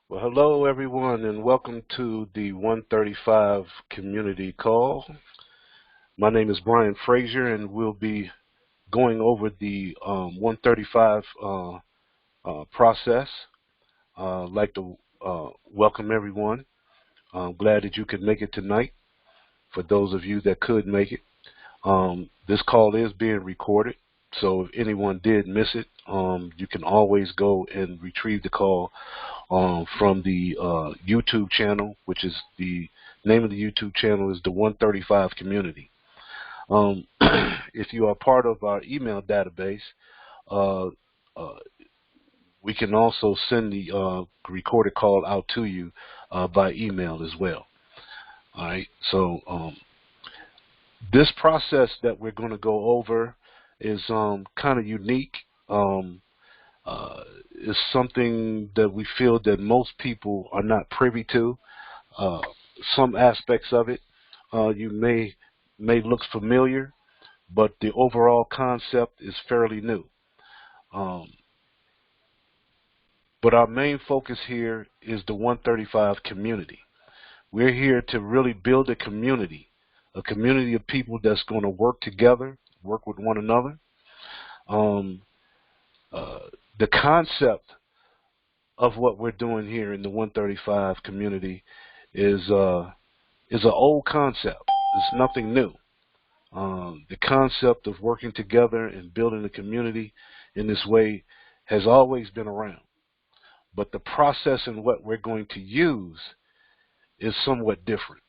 Well, hello everyone, and welcome to the 135 Community Call. My name is Brian Frazier, and we'll be going over the 135 process. I'd like to welcome everyone. I'm glad that you could make it tonight. For those of you that could make it, this call is being recorded, so if anyone did miss it, you can always go and retrieve the call from the YouTube channel, which is the name of the YouTube channel is the 135 Community. If you are part of our email database, uh, uh, we can also send the recorded call out to you by email as well. All right, so this process that we're going to go over is kind of unique. Is something that we feel that most people are not privy to. Uh, some aspects of it you may look familiar, but the overall concept is fairly new. Um, but our main focus here is the 135 community. We're here to really build a community of people that's going to work together, work with one another. Um, uh, the concept of what we're doing here in the 135 community is an old concept. It's nothing new. The concept of working together and building a community in this way has always been around. But the process and what we're going to use is somewhat different.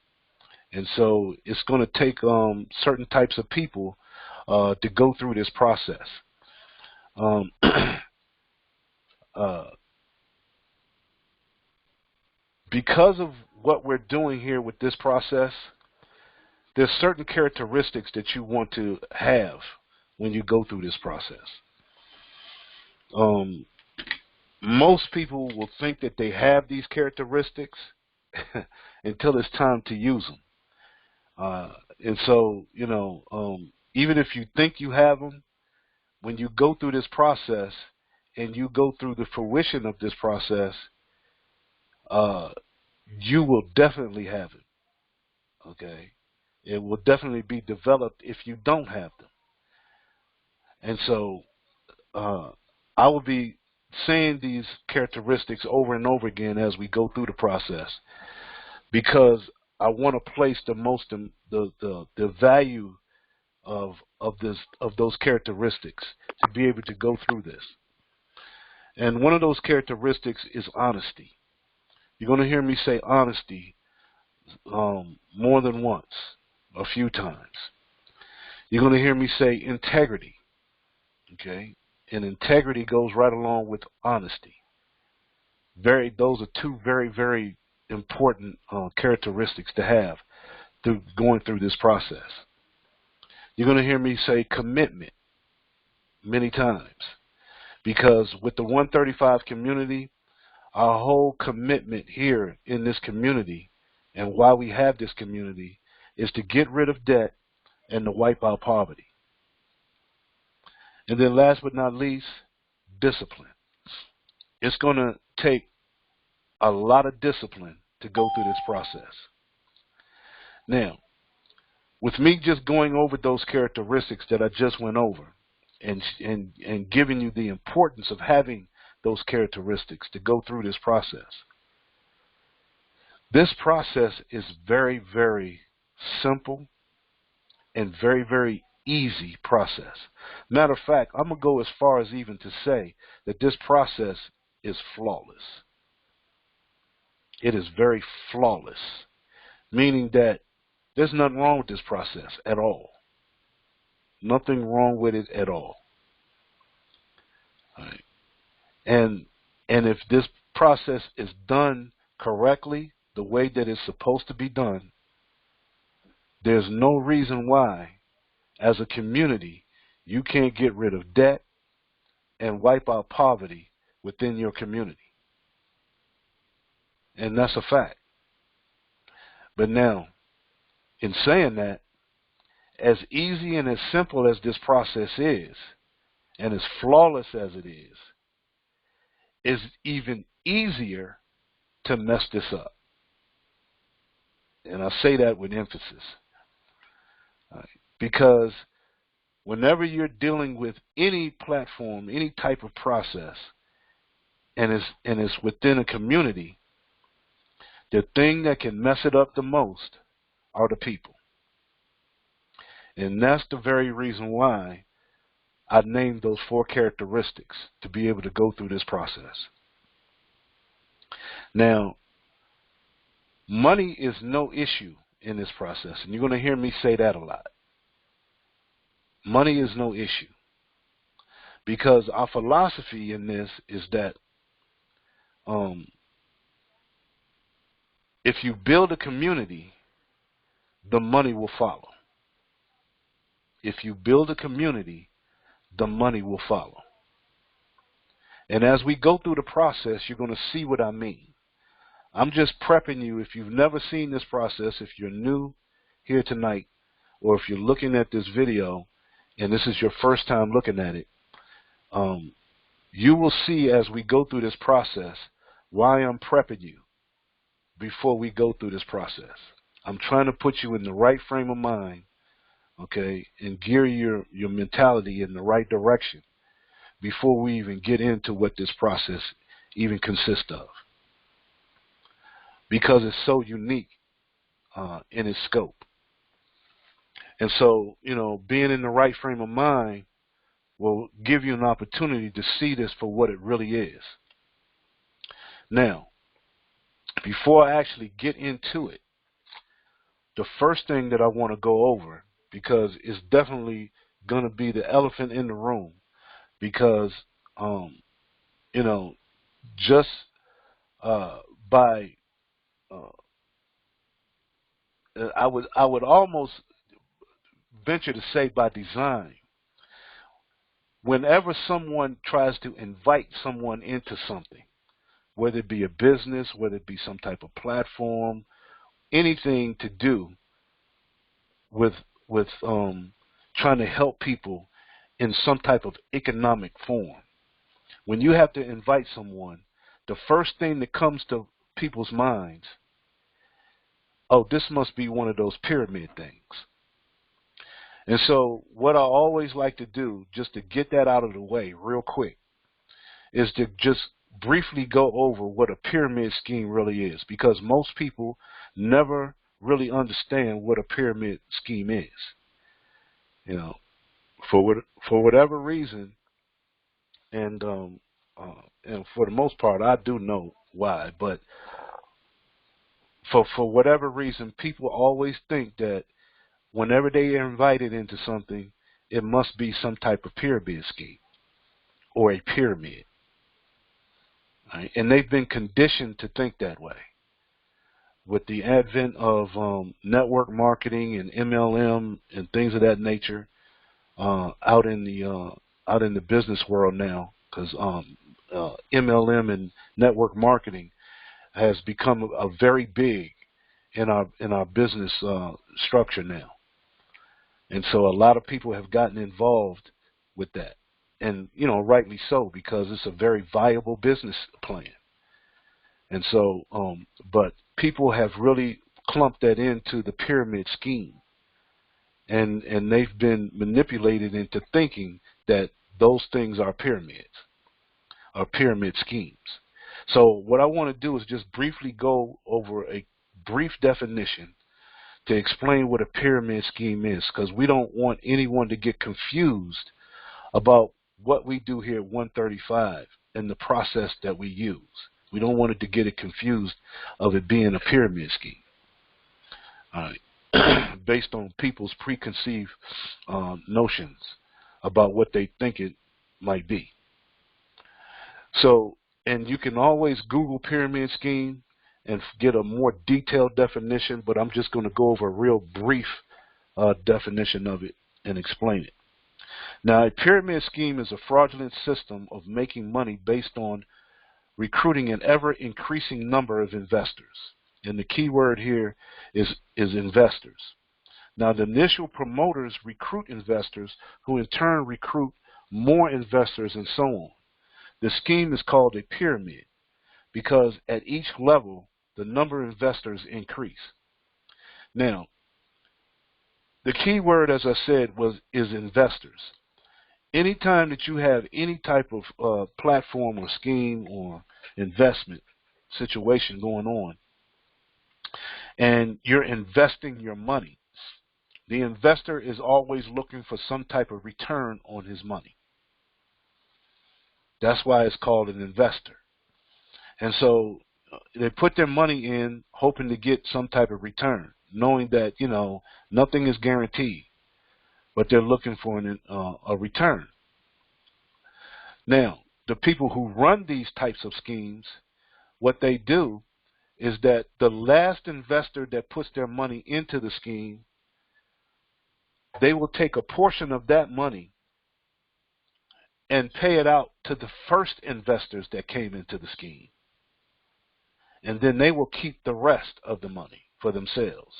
And so it's going to take certain types of people to go through this process. Um, uh, because of what we're doing here with this process, there's certain characteristics that you want to have when you go through this process. Um, most people will think that they have these characteristics until it's time to use them. And so, even if you think you have them, when you go through this process and you go through the fruition of this process, uh, you will definitely have it. Okay, it will definitely be developed if you don't have them. And so, uh, I will be saying these characteristics over and over again as we go through the process because I want to place the value of those characteristics to be able to go through this. And one of those characteristics is honesty. You're going to hear me say honesty more than once, a few times. You're going to hear me say integrity. Okay, and integrity goes right along with honesty. Those are two very, very important characteristics to have through going through this process. You're going to hear me say commitment many times because with the 135 community, our whole commitment here in this community and why we have this community is to get rid of debt and to wipe out poverty. And then last but not least, discipline. It's going to take a lot of discipline to go through this process. Now, with me just going over those characteristics that I just went over and giving you the importance of having those characteristics to go through this process. This process is very, very simple and very, very easy process. Matter of fact, I'm going to go as far as even to say that this process is flawless. It is very flawless, meaning that there's nothing wrong with this process at all. Nothing wrong with it at all. All right. And if this process is done correctly, the way that it's supposed to be done, there's no reason why, as a community, you can't get rid of debt and wipe out poverty within your community. And that's a fact. But now, in saying that, as easy and as simple as this process is, and as flawless as it is even easier to mess this up. And I say that with emphasis. Because whenever you're dealing with any platform, any type of process, and it's within a community, the thing that can mess it up the most are the people. And that's the very reason why I named those 4 characteristics to be able to go through this process. Now, money is no issue in this process, and you're going to hear me say that a lot. Money is no issue, because our philosophy in this is that if you build a community, the money will follow. If you build a community, the money will follow. And as we go through the process, you're going to see what I mean. I'm just prepping you. If you've never seen this process, if you're new here tonight, or if you're looking at this video and this is your first time looking at it, you will see as we go through this process why I'm prepping you before we go through this process. I'm trying to put you in the right frame of mind, okay, and gear your mentality in the right direction before we even get into what this process even consists of, because it's so unique in its scope. And so, being in the right frame of mind will give you an opportunity to see this for what it really is. Now, before I actually get into it, the first thing that I want to go over, because it's definitely going to be the elephant in the room, because, just by, I would almost venture to say by design, whenever someone tries to invite someone into something, whether it be a business, whether it be some type of platform, anything to do with trying to help people in some type of economic form, when you have to invite someone, the first thing that comes to people's minds, oh, this must be one of those pyramid things. And so what I always like to do, just to get that out of the way real quick, is to just briefly go over what a pyramid scheme really is, because most people never really understand what a pyramid scheme is. For whatever reason, and for the most part, I do know why, but for whatever reason, people always think that whenever they are invited into something, it must be some type of pyramid scheme or a pyramid. Right? And they've been conditioned to think that way. With the advent of network marketing and MLM and things of that nature out in the business world now, because MLM and network marketing has become a very big in our business structure now. And so a lot of people have gotten involved with that. And, rightly so, because it's a very viable business plan. And so, but people have really clumped that into the pyramid scheme. And they've been manipulated into thinking that those things are pyramids, or pyramid schemes. So what I want to do is just briefly go over a brief definition to explain what a pyramid scheme is, because we don't want anyone to get confused about what we do here at 135 and the process that we use. We don't want it to get it confused of it being a pyramid scheme, based on people's preconceived notions about what they think it might be. So, and you can always Google pyramid scheme and get a more detailed definition, but I'm just going to go over a real brief definition of it and explain it. Now, a pyramid scheme is a fraudulent system of making money based on recruiting an ever-increasing number of investors. And the key word here is investors. Now, the initial promoters recruit investors who in turn recruit more investors and so on. The scheme is called a pyramid because at each level, the number of investors increase. Now, the key word, as I said, is investors. Anytime that you have any type of platform or scheme or investment situation going on, and you're investing your money, the investor is always looking for some type of return on his money. That's why it's called an investor. And so they put their money in hoping to get some type of return, knowing that, nothing is guaranteed, but they're looking for a return. Now, the people who run these types of schemes, what they do is that the last investor that puts their money into the scheme, they will take a portion of that money and pay it out to the first investors that came into the scheme. And then they will keep the rest of the money for themselves.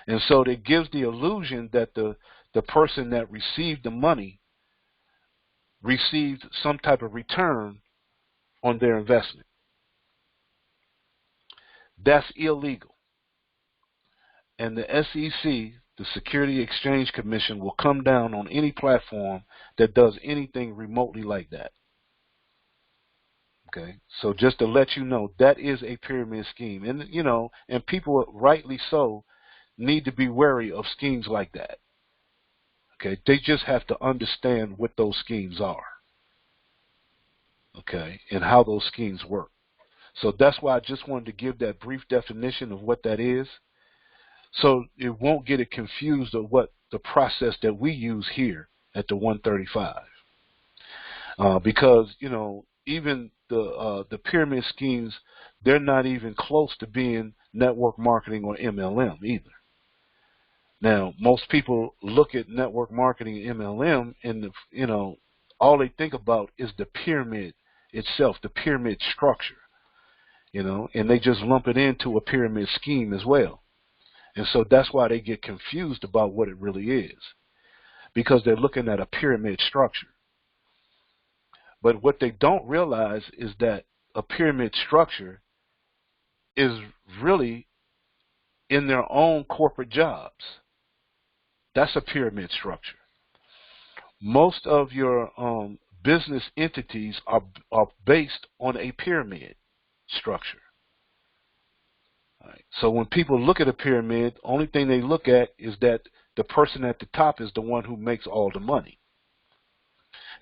And so it gives the illusion that the person that received the money received some type of return on their investment. That's illegal. And the SEC, the Security Exchange Commission, will come down on any platform that does anything remotely like that. Okay, so just to let you know, that is a pyramid scheme. And, and people, rightly so, need to be wary of schemes like that. Okay, they just have to understand what those schemes are. Okay, and how those schemes work. So that's why I just wanted to give that brief definition of what that is, so it won't get it confused of what the process that we use here at the 135. Because, even the pyramid schemes, they're not even close to being network marketing or MLM either. Now, most people look at network marketing and MLM and, all they think about is the pyramid itself, the pyramid structure, and they just lump it into a pyramid scheme as well. And so that's why they get confused about what it really is, because they're looking at a pyramid structure. But what they don't realize is that a pyramid structure is really in their own corporate jobs. That's a pyramid structure. Most of your business entities are based on a pyramid structure. All right. So when people look at a pyramid, the only thing they look at is that the person at the top is the one who makes all the money.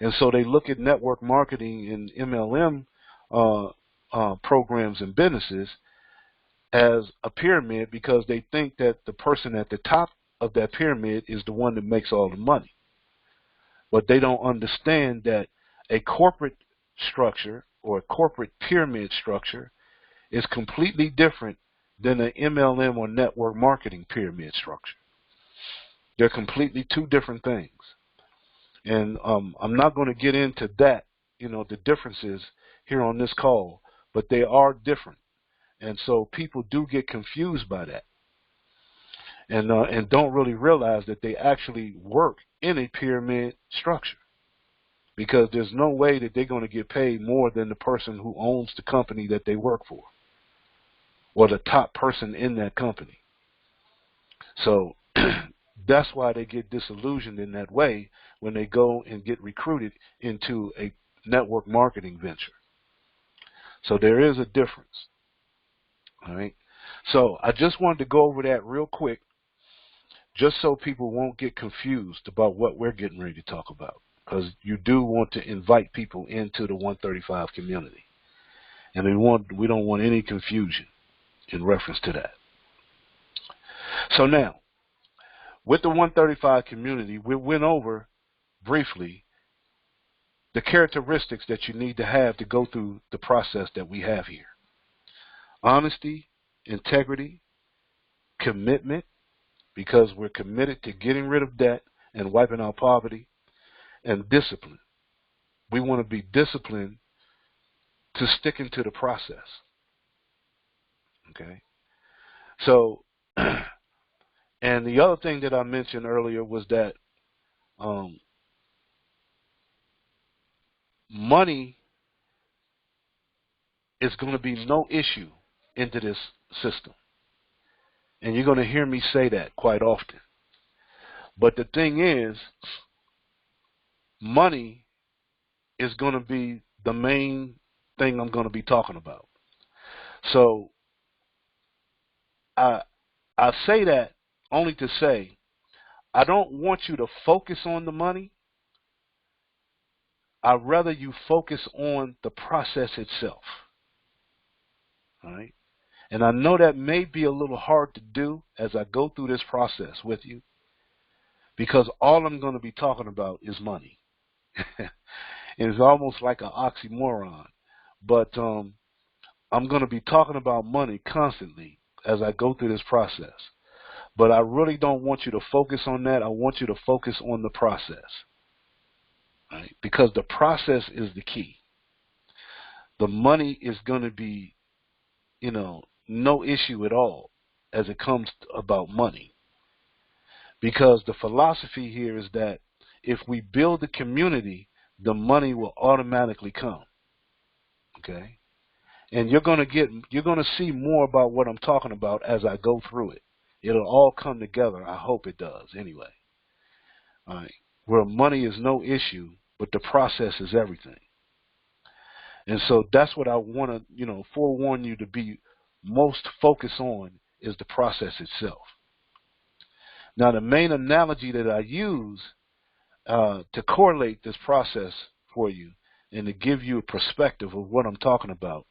And so they look at network marketing and MLM programs and businesses as a pyramid, because they think that the person at the top of that pyramid is the one that makes all the money. But they don't understand that a corporate structure or a corporate pyramid structure is completely different than an MLM or network marketing pyramid structure. They're completely two different things. And I'm not going to get into that, the differences here on this call, but they are different. And so people do get confused by that, and don't really realize that they actually work in a pyramid structure, because there's no way that they're going to get paid more than the person who owns the company that they work for, or the top person in that company. So that's why they get disillusioned in that way when they go and get recruited into a network marketing venture. So there is a difference. All right. So I just wanted to go over that real quick, just so people won't get confused about what we're getting ready to talk about, because you do want to invite people into the 135 community, and we don't want any confusion in reference to that. So now, with the 135 community, we went over briefly the characteristics that you need to have to go through the process that we have here: honesty, integrity, commitment, because we're committed to getting rid of debt and wiping out poverty, and discipline. We want to be disciplined to sticking to the process. Okay? So, and the other thing that I mentioned earlier was that money is going to be no issue into this system. And you're going to hear me say that quite often. But the thing is, money is going to be the main thing I'm going to be talking about. So I say that only to say I don't want you to focus on the money. I'd rather you focus on the process itself. All right? And I know that may be a little hard to do as I go through this process with you, because all I'm going to be talking about is money. It's almost like an oxymoron. But I'm going to be talking about money constantly as I go through this process. But I really don't want you to focus on that. I want you to focus on the process. Right? Because the process is the key. The money is going to be, no issue at all as it comes about money. Because the philosophy here is that if we build a community, the money will automatically come. Okay? And you're going to see more about what I'm talking about as I go through it. It'll all come together. I hope it does anyway. All right? Where money is no issue, but the process is everything. And so that's what I want to, forewarn you to be most focused on is the process itself. Now, the main analogy that I use to correlate this process for you and to give you a perspective of what I'm talking about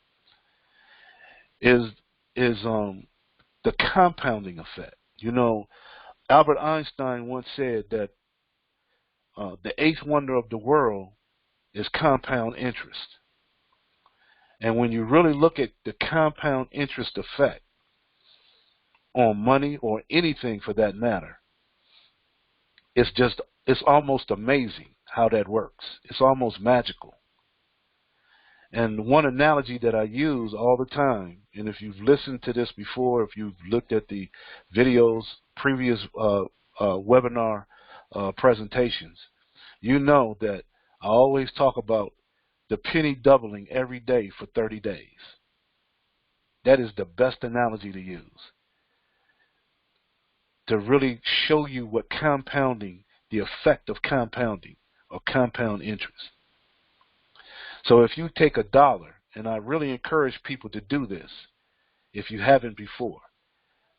is the compounding effect. Albert Einstein once said that the eighth wonder of the world is compound interest. And when you really look at the compound interest effect on money or anything for that matter, it's almost amazing how that works. It's almost magical. And one analogy that I use all the time, and if you've listened to this before, if you've looked at the videos, previous webinar presentations, you know that I always talk about the penny doubling every day for 30 days. That is the best analogy to use to really show you what compounding, the effect of compounding or compound interest. So if you take $1, and I really encourage people to do this if you haven't before,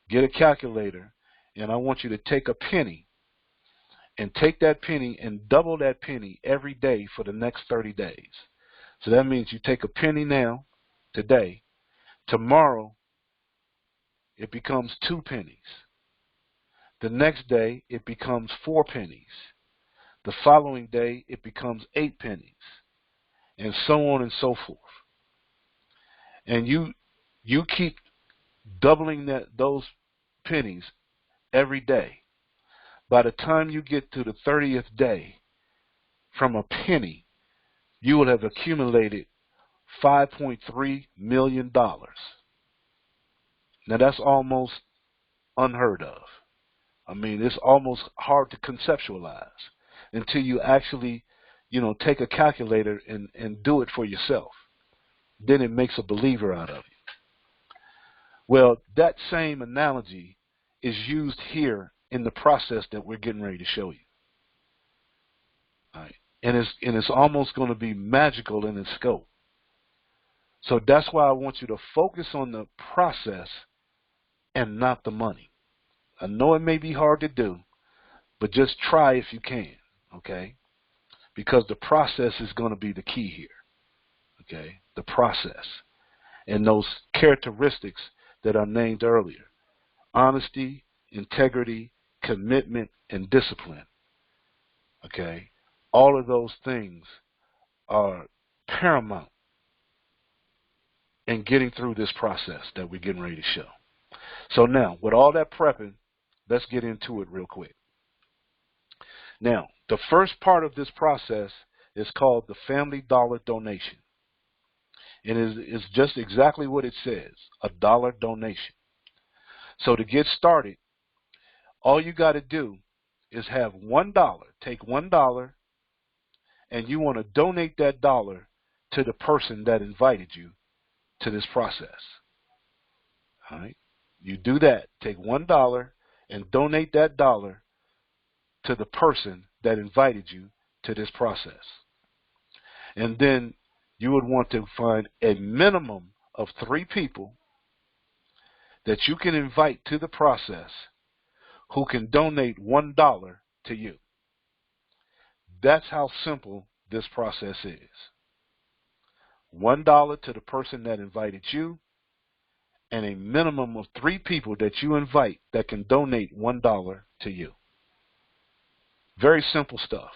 get a calculator, and I want you to take a penny and take that penny and double that penny every day for the next 30 days. So that means you take a penny now, today, tomorrow it becomes 2 pennies. The next day it becomes 4 pennies. The following day it becomes 8 pennies. And so on and so forth. And you keep doubling those pennies every day. By the time you get to the 30th day, from a penny, you will have accumulated $5.3 million. Now that's almost unheard of. I mean, it's almost hard to conceptualize until you actually, take a calculator and do it for yourself. Then it makes a believer out of you. Well, that same analogy is used here in the process that we're getting ready to show you. All right. And it's almost going to be magical in its scope. So that's why I want you to focus on the process and not the money. I know it may be hard to do, but just try if you can, okay? Because the process is going to be the key here, okay? The process and those characteristics that I named earlier: honesty, integrity, commitment, and discipline, okay? All of those things are paramount in getting through this process that we're getting ready to show. So now, with all that prepping, let's get into it real quick. Now, the first part of this process is called the Family Dollar Donation. And it's just exactly what it says, a dollar donation. So to get started, all you got to do is have $1. Take $1, and you want to donate that dollar to the person that invited you to this process. All right? You do that. Take $1 and donate that dollar to the person that invited you to this process. And then you would want to find a minimum of 3 people that you can invite to the process who can donate $1 to you. That's how simple this process is. $1 to the person that invited you, and a minimum of 3 people that you invite that can donate $1 to you. Very simple stuff.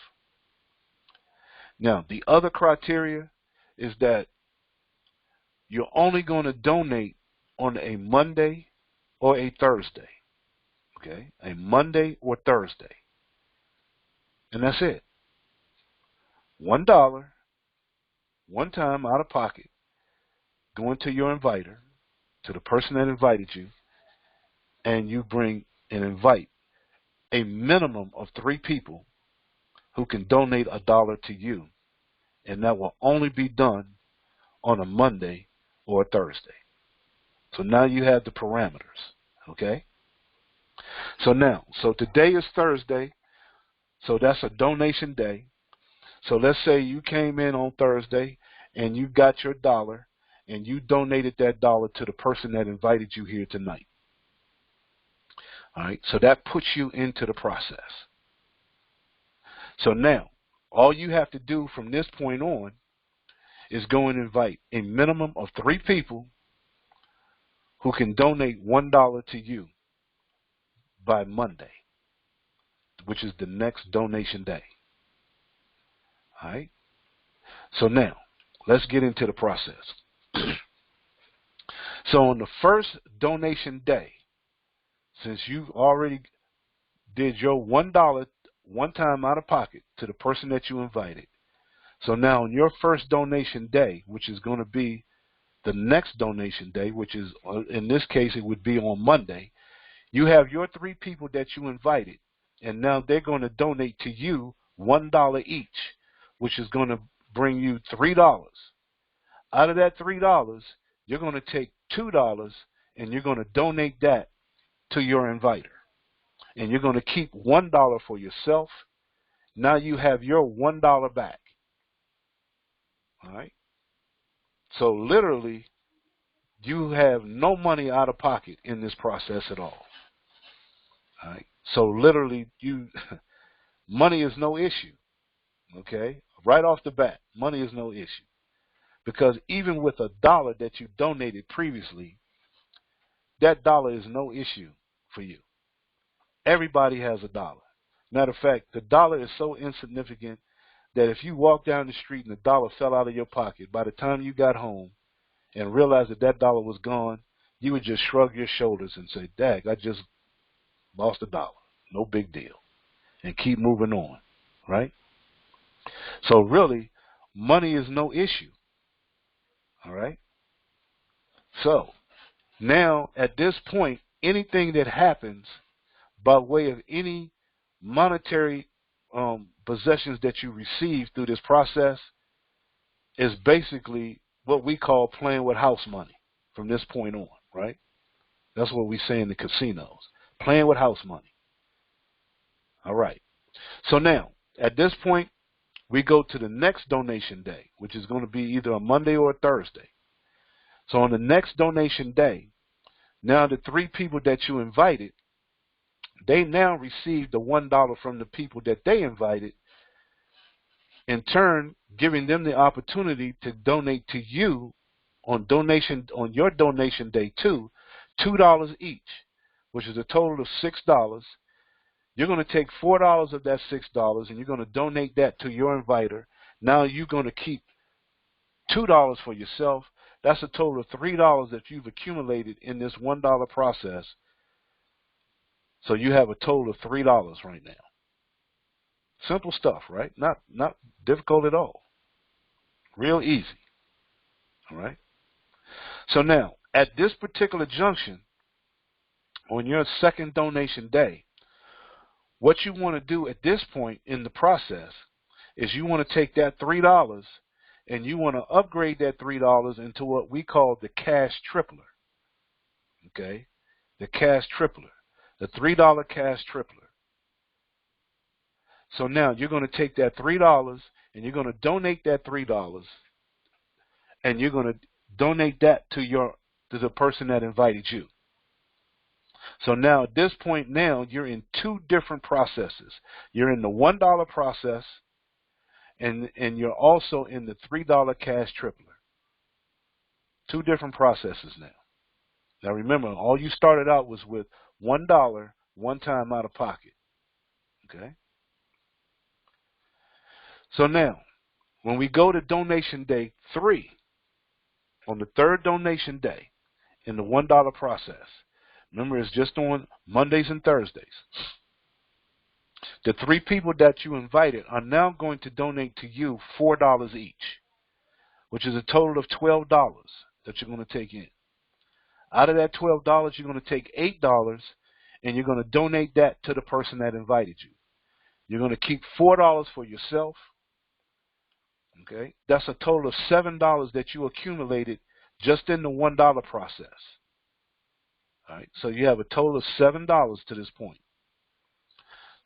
Now, the other criteria is that you're only going to donate on a Monday or a Thursday. Okay? A Monday or Thursday. And that's it. $1, one time out of pocket, going to your inviter, to the person that invited you, and you bring and invite a minimum of 3 people who can donate $1 to you, and that will only be done on a Monday or a Thursday. So now you have the parameters, okay? So today is Thursday, so that's a donation day. So let's say you came in on Thursday and you got your dollar and you donated that dollar to the person that invited you here tonight. All right, so that puts you into the process. So now, all you have to do from this point on is go and invite a minimum of 3 people who can donate $1 to you by Monday, which is the next donation day. All right? So now, let's get into the process. So on the first donation day, since you already did your $1 one time out of pocket to the person that you invited, so now on your first donation day, which is going to be the next donation day, which is, in this case, it would be on Monday, you have your 3 people that you invited, and now they're going to donate to you $1 each, which is going to bring you $3. Out of that $3, you're going to take $2 and you're going to donate that to your inviter. And you're going to keep $1 for yourself. Now you have your $1 back. All right? So literally, you have no money out of pocket in this process at all. All right? So literally, money is no issue. Okay? Right off the bat, money is no issue. Because even with $1 that you donated previously, that dollar is no issue for you. Everybody has $1. Matter of fact, the dollar is so insignificant that if you walk down the street and the dollar fell out of your pocket, by the time you got home and realized that that dollar was gone, you would just shrug your shoulders and say, "Dag, I just lost $1. No big deal," and keep moving on, right? So really, money is no issue. All right? So now at this point, anything that happens by way of any monetary possessions that you receive through this process is basically what we call playing with house money from this point on, right? That's what we say in the casinos, playing with house money. All right. So now, at this point, we go to the next donation day, which is going to be either a Monday or a Thursday. So on the next donation day, now the 3 people that you invited, they now receive the $1 from the people that they invited, in turn giving them the opportunity to donate to you on your donation day too, $2 each, which is a total of $6. You're going to take $4 of that $6 and you're going to donate that to your inviter. Now you're going to keep $2 for yourself. That's a total of $3 that you've accumulated in this $1 process. So you have a total of $3 right now. Simple stuff, right? Not difficult at all. Real easy. All right? So now, at this particular junction, on your second donation day, what you want to do at this point in the process is you want to take that $3 and you want to upgrade that $3 into what we call the cash tripler. Okay, the cash tripler, the $3 cash tripler. So now you're going to take that $3 and you're going to donate that $3, and you're going to donate that to the person that invited you. So now at this point now you're in two different processes. You're in the $1 process, and you're also in the $3 cash tripler. Two different processes now. Now remember, all you started out was with $1 one time out of pocket. Okay? So now, when we go to donation day 3, on the third donation day in the $1 process, remember it's just on Mondays and Thursdays, the 3 people that you invited are now going to donate to you $4 each, which is a total of $12 that you're going to take in. Out of that $12, you're going to take $8 and you're going to donate that to the person that invited you. You're going to keep $4 for yourself. Okay, that's a total of $7 that you accumulated just in the $1 process. All right, so you have a total of $7 to this point.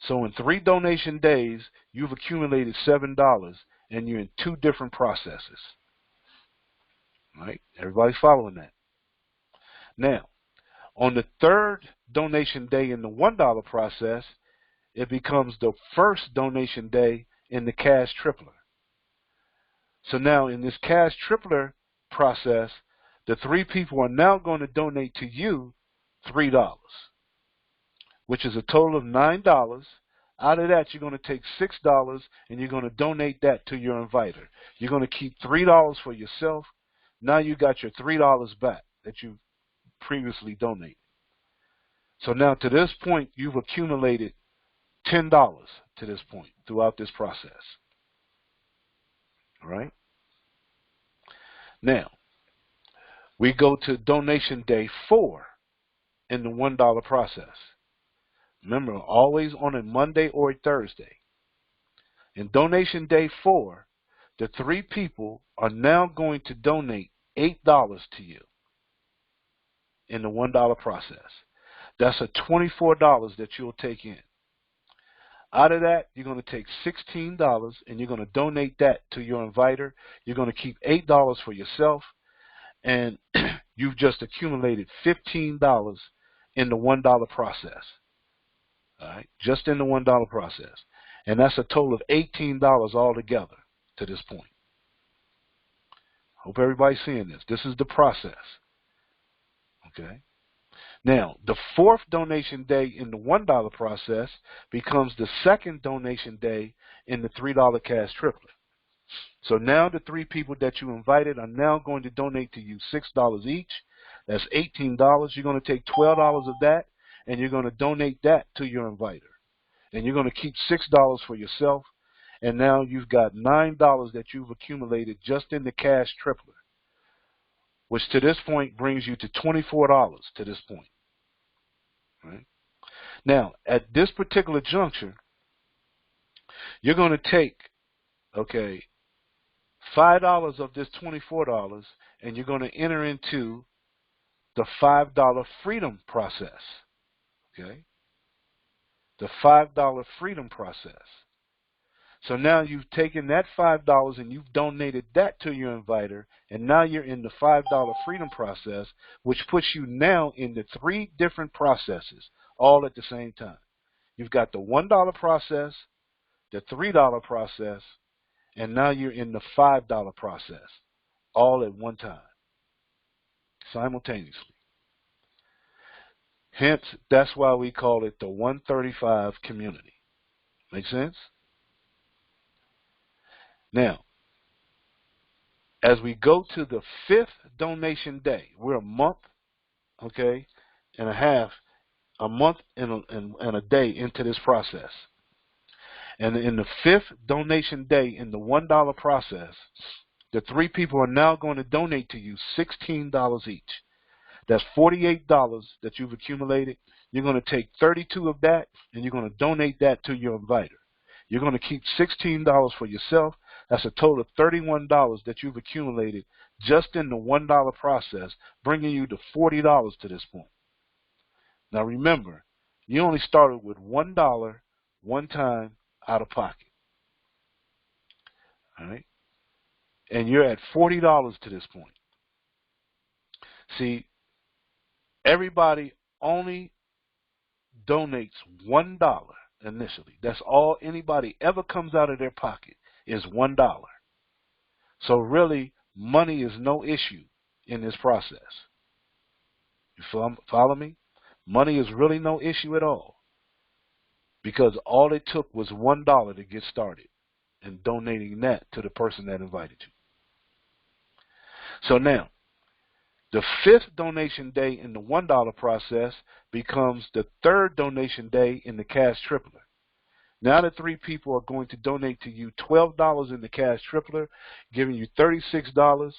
So in 3 donation days, you've accumulated $7, and you're in 2 different processes. All right, everybody's following that. Now, on the third donation day in the $1 process, it becomes the first donation day in the cash tripler. So now in this cash tripler process, the 3 people are now going to donate to you $3, which is a total of $9. Out of that, you're going to take $6 and you're going to donate that to your inviter. You're going to keep $3 for yourself. Now you got your $3 back that you previously donated. So now to this point, you've accumulated $10 to this point throughout this process. All right. Now, we go to donation day 4 in the $1 process. Remember, always on a Monday or a Thursday. In donation day 4, the 3 people are now going to donate $8 to you in the $1 process. That's a $24 that you'll take in. Out of that, you're going to take $16 and you're going to donate that to your inviter. You're going to keep $8 for yourself, and you've just accumulated $15 in the $1 process. All right, just in the $1 process. And that's a total of $18 altogether to this point. Hope everybody's seeing this. This is the process. Okay. Now, the 4th donation day in the $1 process becomes the 2nd donation day in the $3 cash triplet. So now the 3 people that you invited are now going to donate to you $6 each. That's $18. You're going to take $12 of that, and you're going to donate that to your inviter. And you're going to keep $6 for yourself. And now you've got $9 that you've accumulated just in the cash tripler, which to this point brings you to $24 to this point. Right? Now, at this particular juncture, you're going to take, okay, $5 of this $24, and you're going to enter into the $5 freedom process. Okay? The $5 freedom process. So now you've taken that $5 and you've donated that to your inviter, and now you're in the $5 freedom process, which puts you now in the 3 different processes all at the same time. You've got the $1 process, the $3 process, and now you're in the $5 process all at one time, simultaneously. Hence, that's why we call it the 135 community. Make sense? Now, as we go to the 5th donation day, we're a month, okay, and a half, a month and a day into this process. And in the 5th donation day in the $1 process, the 3 people are now going to donate to you $16 each. That's $48 that you've accumulated. You're going to take 32 of that, and you're going to donate that to your inviter. You're going to keep $16 for yourself. That's a total of $31 that you've accumulated just in the $1 process, bringing you to $40 to this point. Now remember, you only started with $1 one time out of pocket. All right? And you're at $40 to this point. See, everybody only donates $1 initially. That's all anybody ever comes out of their pocket is $1. So really, money is no issue in this process. You follow me? Money is really no issue at all, because all it took was $1 to get started and donating that to the person that invited you. So now, the fifth donation day in the $1 process becomes the third donation day in the cash tripler. Now the three people are going to donate to you $12 in the cash tripler, giving you $36.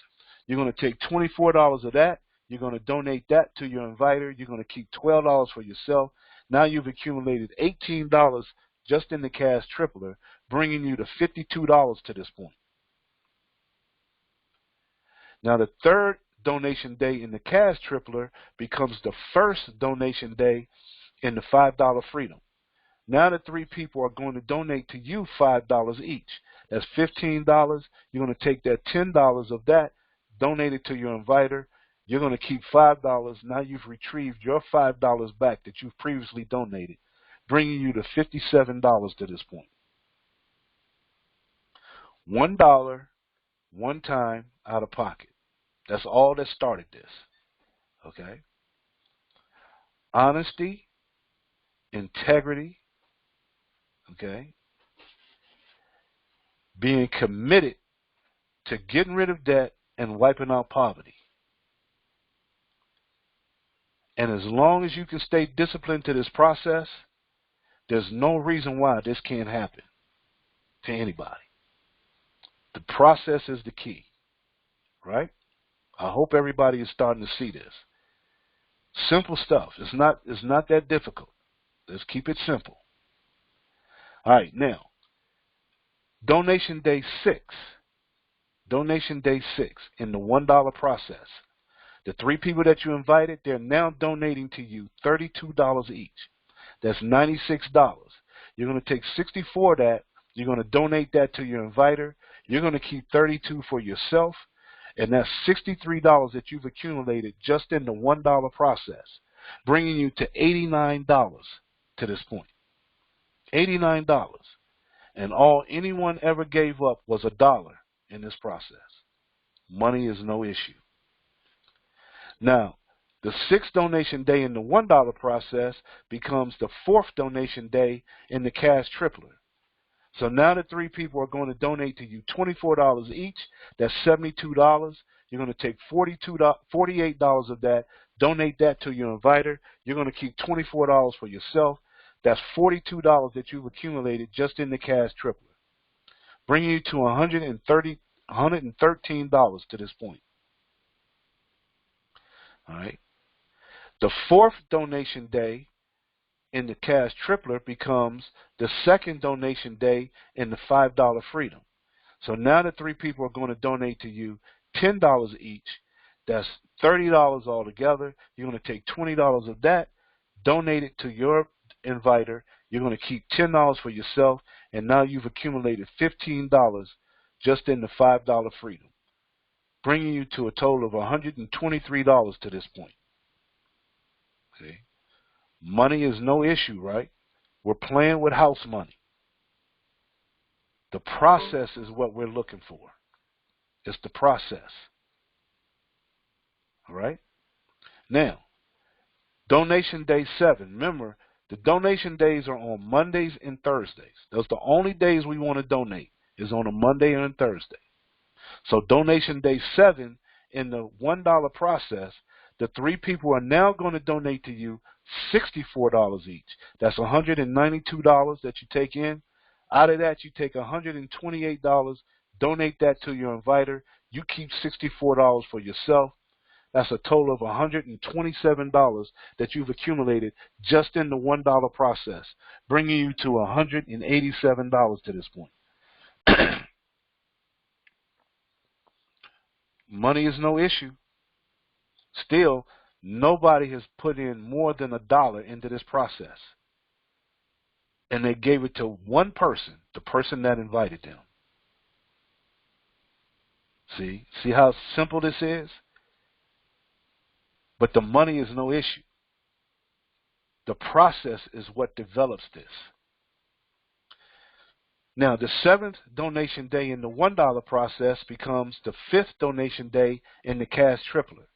You're going to take $24 of that. You're going to donate that to your inviter. You're going to keep $12 for yourself. Now you've accumulated $18 just in the cash tripler, bringing you to $52 to this point. Now the third donation day in the cash tripler becomes the first donation day in the $5 freedom. Now the three people are going to donate to you $5 each. That's $15. You're going to take that $10 of that, donate it to your inviter. You're going to keep $5. Now you've retrieved your $5 back that you've previously donated, bringing you to $57 to this point. $1 one time out of pocket. That's all that started this. Okay? Honesty, integrity, okay? Being committed to getting rid of debt and wiping out poverty. And as long as you can stay disciplined to this process, there's no reason why this can't happen to anybody. The process is the key, right? I hope everybody is starting to see this. Simple stuff. It's not that difficult. Let's keep it simple. All right, now, donation day 6. Donation day 6 in the $1 process. The three people that you invited, they're now donating to you $32 each. That's $96. You're going to take $64 of that. You're going to donate that to your inviter. You're going to keep $32 for yourself. And that's $63 that you've accumulated just in the $1 process, bringing you to $89 to this point. $89. And all anyone ever gave up was $1 in this process. Money is no issue. Now, the 6th donation day in the $1 process becomes the 4th donation day in the cash tripler. So now the three people are going to donate to you $24 each. That's $72. You're going to take $48 of that, donate that to your inviter. You're going to keep $24 for yourself. That's $42 that you've accumulated just in the cash tripler, bringing you to $113 to this point. All right. The 4th donation day in the cash tripler becomes the 2nd donation day in the $5 freedom. So now the three people are going to donate to you $10 each. That's $30 altogether. You're going to take $20 of that, donate it to your inviter. You're going to keep $10 for yourself, and now you've accumulated $15 just in the $5 freedom, bringing you to a total of $123 to this point. Okay. Money is no issue, right? We're playing with house money. The process is what we're looking for. It's the process. All right? Now, donation day 7. Remember, the donation days are on Mondays and Thursdays. Those are the only days we want to donate is on a Monday and a Thursday. So donation day 7 in the $1 process, the three people are now going to donate to you $64 each. That's $192 that you take in. Out of that, you take $128, donate that to your inviter. You keep $64 for yourself. That's a total of $127 that you've accumulated just in the $1 process, bringing you to $187 to this point. money is no issue. Still, nobody has put in more than $1 into this process. And they gave it to one person, the person that invited them. See how simple this is? But the money is no issue. The process is what develops this. Now, the 7th donation day in the $1 process becomes the 5th donation day in the cash tripler.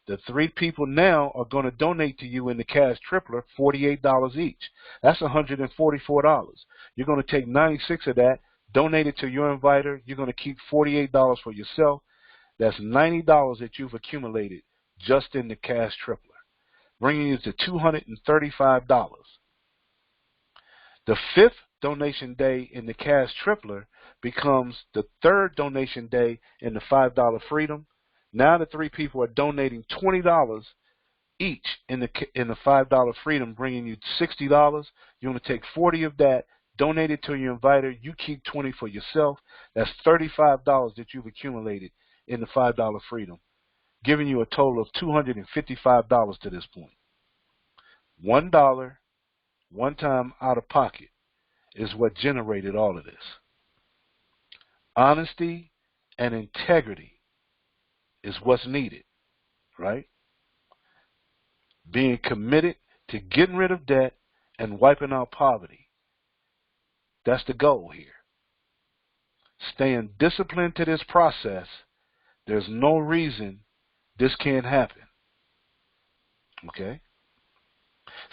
The 3 people now are going to donate to you in the cash tripler $48 each. That's $144. You're going to take 96 of that, donate it to your inviter. You're going to keep $48 for yourself. That's $90 that you've accumulated just in the cash tripler, bringing you to $235. The 5th donation day in the cash tripler becomes the 3rd donation day in the $5 freedom. Now the 3 people are donating $20 each in the $5 freedom, bringing you $60. You're going to take 40 of that, donate it to your inviter. You keep 20 for yourself. That's $35 that you've accumulated in the $5 freedom, giving you a total of $255 to this point. $1, one time out of pocket, is what generated all of this. Honesty and integrity is what's needed, right? Being committed to getting rid of debt and wiping out poverty. That's the goal here. Staying disciplined to this process, there's no reason this can't happen. Okay?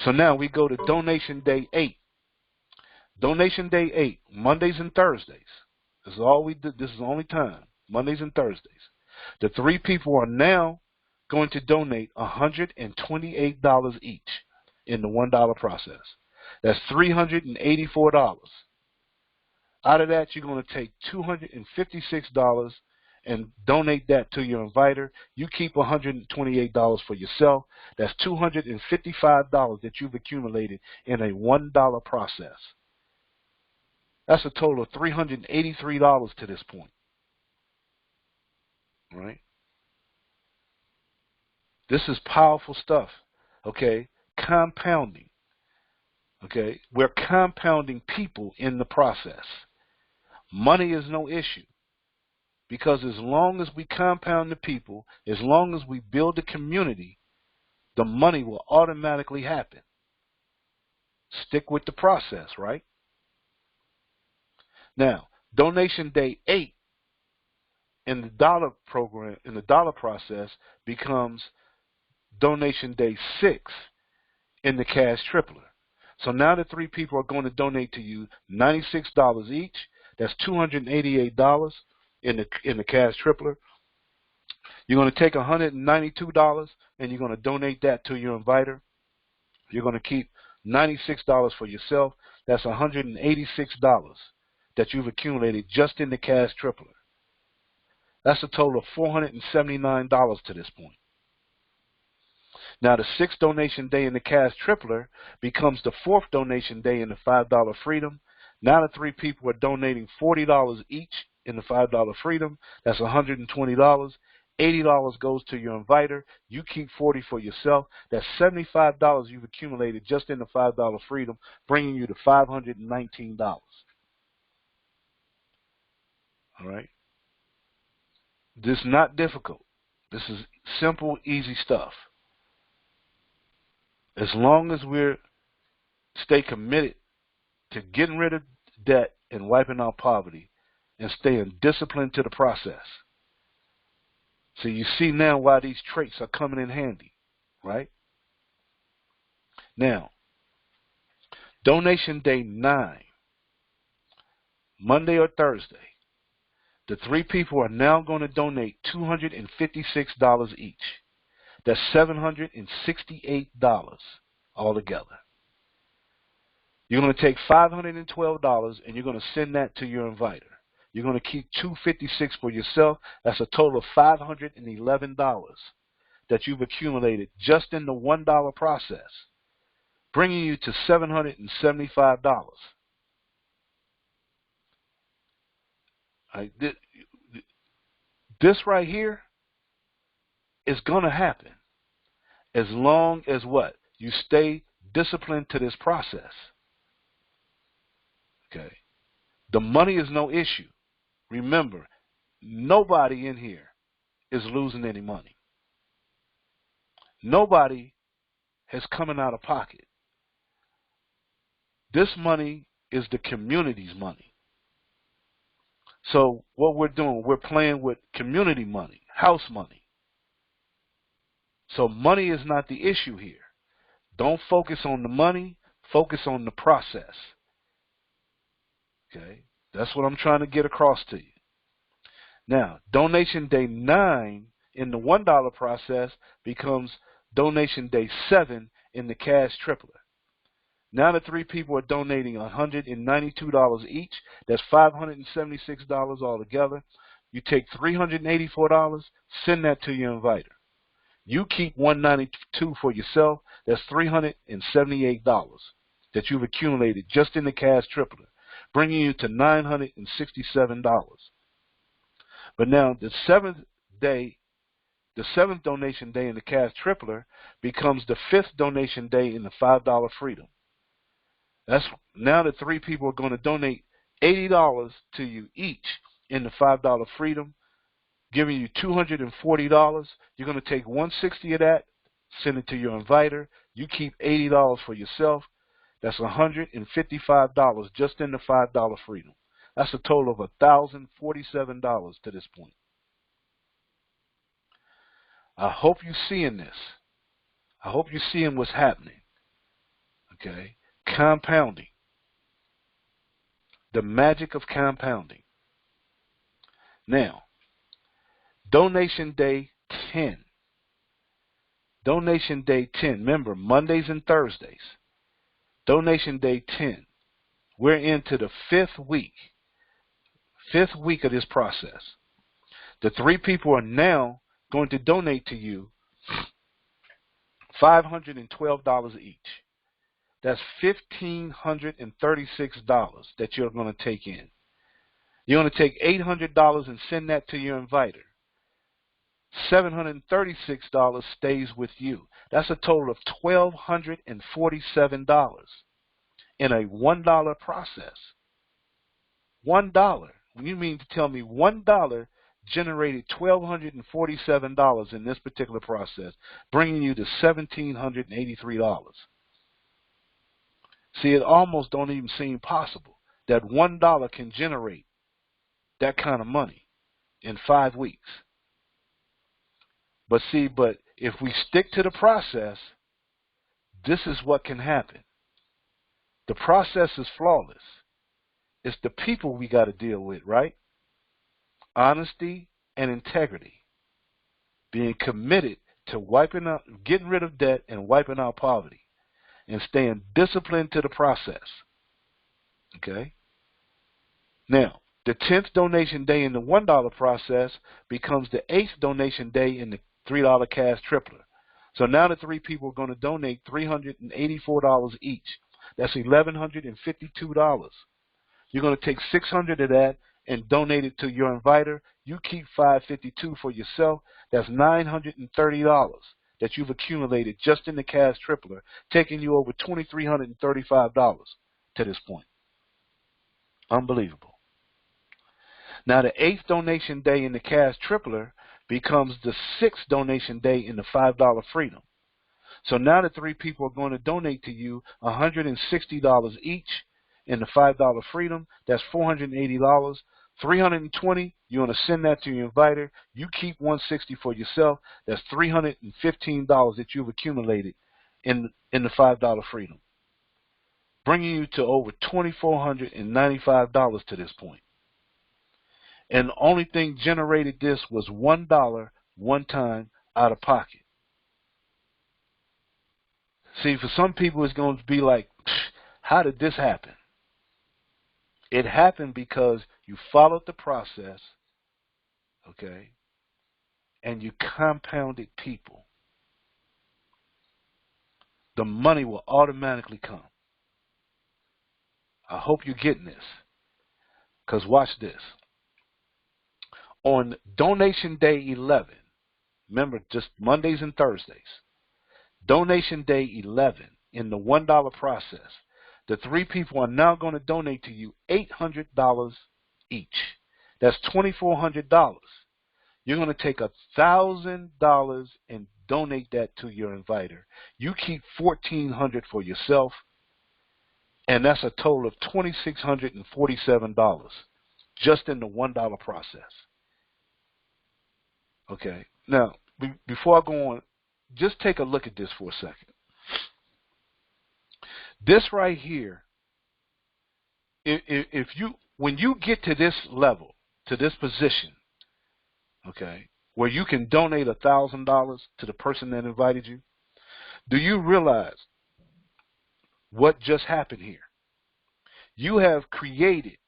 So now we go to donation day 8. Donation day 8, Mondays and Thursdays. This is all we did. This is the only time, Mondays and Thursdays. The 3 people are now going to donate $128 each in the $1 process. That's $384. Out of that, you're going to take $256 and donate that to your inviter. You keep $128 for yourself. That's $255 that you've accumulated in a $1 process. That's a total of $383 to this point. Right? This is powerful stuff. Okay? Compounding. Okay? We're compounding people in the process. Money is no issue. Because as long as we compound the people, as long as we build the community, the money will automatically happen. Stick with the process, right? Now, donation day 8 in the dollar program, in the dollar process, becomes donation day 6 in the cash tripler. So now the 3 people are going to donate to you $96 each. That's $288 in the cash tripler. You're going to take $192 and you're going to donate that to your inviter. You're going to keep $96 for yourself. That's $186 that you've accumulated just in the cash tripler. That's a total of $479 to this point. Now the 6th donation day in the cash tripler becomes the 4th donation day in the $5 freedom. Now the 3 people are donating $40 each in the $5 freedom. That's $120. $80 goes to your inviter. You keep $40 for yourself. That's $75 you've accumulated just in the $5 freedom, bringing you to $519. All right? This is not difficult. This is simple, easy stuff. As long as we stay committed to getting rid of debt and wiping out poverty and staying disciplined to the process. So you see now why these traits are coming in handy, right? Now, donation day 9, Monday or Thursday. The 3 people are now going to donate $256 each. That's $768 altogether. You're going to take $512 and you're going to send that to your inviter. You're going to keep $256 for yourself. That's a total of $511 that you've accumulated just in the $1 process, bringing you to $775. This right here It's going to happen as long as what? You stay disciplined to this process. Okay. The money is no issue. Remember, nobody in here is losing any money. Nobody has coming out of pocket. This money is the community's money. So what we're doing, we're playing with community money, house money. So money is not the issue here. Don't focus on the money, focus on the process. Okay? That's what I'm trying to get across to you. Now, donation day 9 in the $1 process becomes donation day 7 in the cash tripler. Now the 3 people are donating $192 each. That's $576 altogether. You take $384, send that to your inviter. You keep $192 for yourself. That's $378 that you've accumulated just in the cash tripler, bringing you to $967. But now the seventh donation day in the cash tripler becomes the 5th donation day in the $5 freedom. That's now the 3 people are going to donate $80 to you each in the $5 freedom, giving you $240. You're going to take $160 of that, send it to your inviter. You keep $80 for yourself. That's $155 just in the $5 freedom. That's a total of $1,047 to this point. I hope you're seeing this. I hope you're seeing what's happening. Okay? Compounding. The magic of compounding. Now, donation day 10. Donation day 10. Remember, Mondays and Thursdays. Donation day 10. We're into the 5th week. 5th week of this process. The 3 people are now going to donate to you $512 each. That's $1,536 that you're going to take in. You're going to take $800 and send that to your inviter. $736 stays with you. That's a total of $1,247 in a $1 process. $1. You mean to tell me $1 generated $1,247 in this particular process, bringing you to $1,783. See, it almost don't even seem possible that $1 can generate that kind of money in 5 weeks. But see, if we stick to the process, this is what can happen. The process is flawless. It's the people we got to deal with, right? Honesty and integrity. Being committed to wiping out, getting rid of debt and wiping out poverty. And staying disciplined to the process. Okay? Now, the 10th donation day in the $1 process becomes the 8th donation day in the $3 cash tripler. So now the 3 people are going to donate $384 each. That's $1,152. You're going to take $600 of that and donate it to your inviter. You keep $552 for yourself. That's $930 that you've accumulated just in the cash tripler, taking you over $2,335 to this point. Unbelievable. Now the 8th donation day in the cash tripler becomes the 6th donation day in the $5 freedom. So now the 3 people are going to donate to you $160 each in the $5 freedom. That's $480. $320, you're going to send that to your inviter. You keep $160 for yourself. That's $315 that you've accumulated in the $5 freedom, bringing you to over $2,495 to this point. And the only thing generated this was $1 one time out of pocket. See, for some people it's going to be like, how did this happen? It happened because you followed the process, okay, and you compounded people. The money will automatically come. I hope you're getting this, because watch this. On donation day 11, Remember, just Mondays and Thursdays. Donation day 11 in the $1 process. The 3 people are now going to donate to you $800 each. That's $2,400. You're going to take $1,000 and donate that to your inviter. You keep $1,400 for yourself, and that's a total of $2,647 just in the $1 process. Okay. Now, before I go on, just take a look at this for a second. This right here, when you get to this level, to this position, okay, where you can donate $1,000 to the person that invited you, do you realize what just happened here? You have created,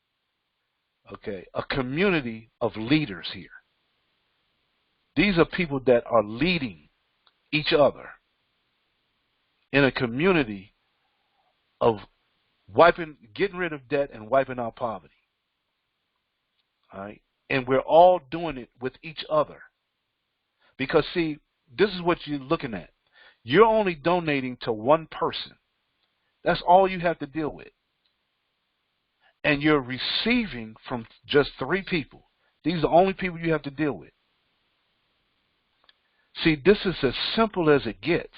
okay, a community of leaders here. These are people that are leading each other in a community of getting rid of debt and wiping out poverty. All right? And we're all doing it with each other. Because, see, this is what you're looking at. You're only donating to one person. That's all you have to deal with. And you're receiving from just 3 people. These are the only people you have to deal with. See, this is as simple as it gets.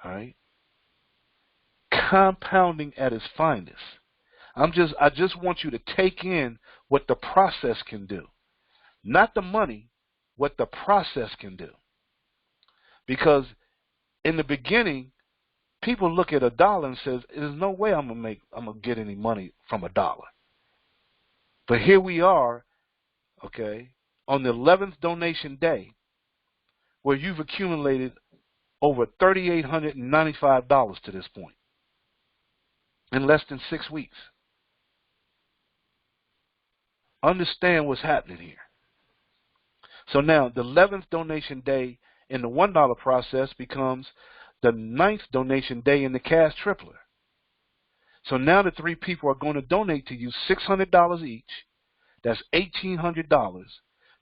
All right? Compounding at its finest. I just want you to take in what the process can do. Not the money, what the process can do. Because in the beginning, people look at $1 and says, there's no way I'm gonna get any money from $1. But here we are, okay, on the 11th donation day, where you've accumulated over $3,895 to this point in less than 6 weeks. Understand what's happening here. So now the 11th donation day in the $1 process becomes the 9th donation day in the cash tripler. So now the 3 people are going to donate to you $600 each. That's $1,800.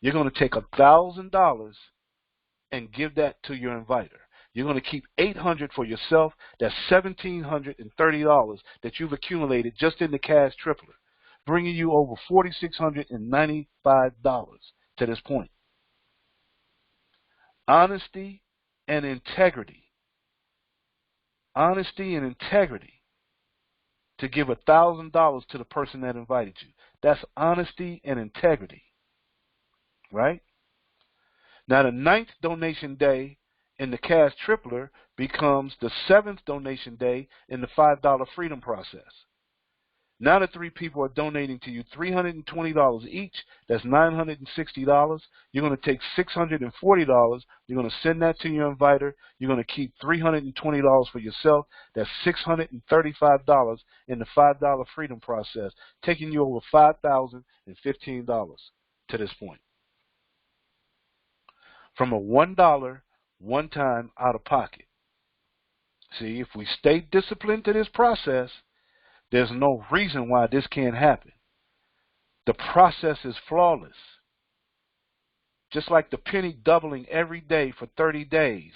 You're going to take $1,000 and give that to your inviter. You're going to keep $800 for yourself. That's $1,730 that you've accumulated just in the cash tripler, bringing you over $4,695 to this point. Honesty and integrity. Honesty and integrity to give $1,000 to the person that invited you. That's honesty and integrity, right? Now the 9th donation day in the cash tripler becomes the 7th donation day in the $5 freedom process. Now the 3 people are donating to you $320 each. That's $960. You're going to take $640. You're going to send that to your inviter. You're going to keep $320 for yourself. That's $635 in the $5 freedom process, taking you over $5,015 to this point. From a $1 one-time out of pocket. See, if we stay disciplined to this process, there's no reason why this can't happen. The process is flawless. Just like the penny doubling every day for 30 days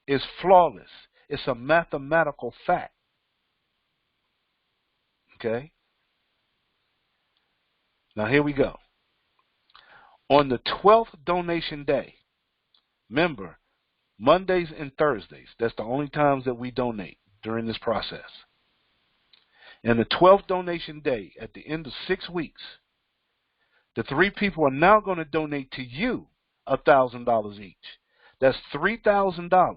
is flawless. It's a mathematical fact. Okay? Now here we go. On the 12th donation day, remember, Mondays and Thursdays, that's the only times that we donate during this process. And the 12th donation day, at the end of 6 weeks, the 3 people are now going to donate to you $1,000 each. That's $3,000.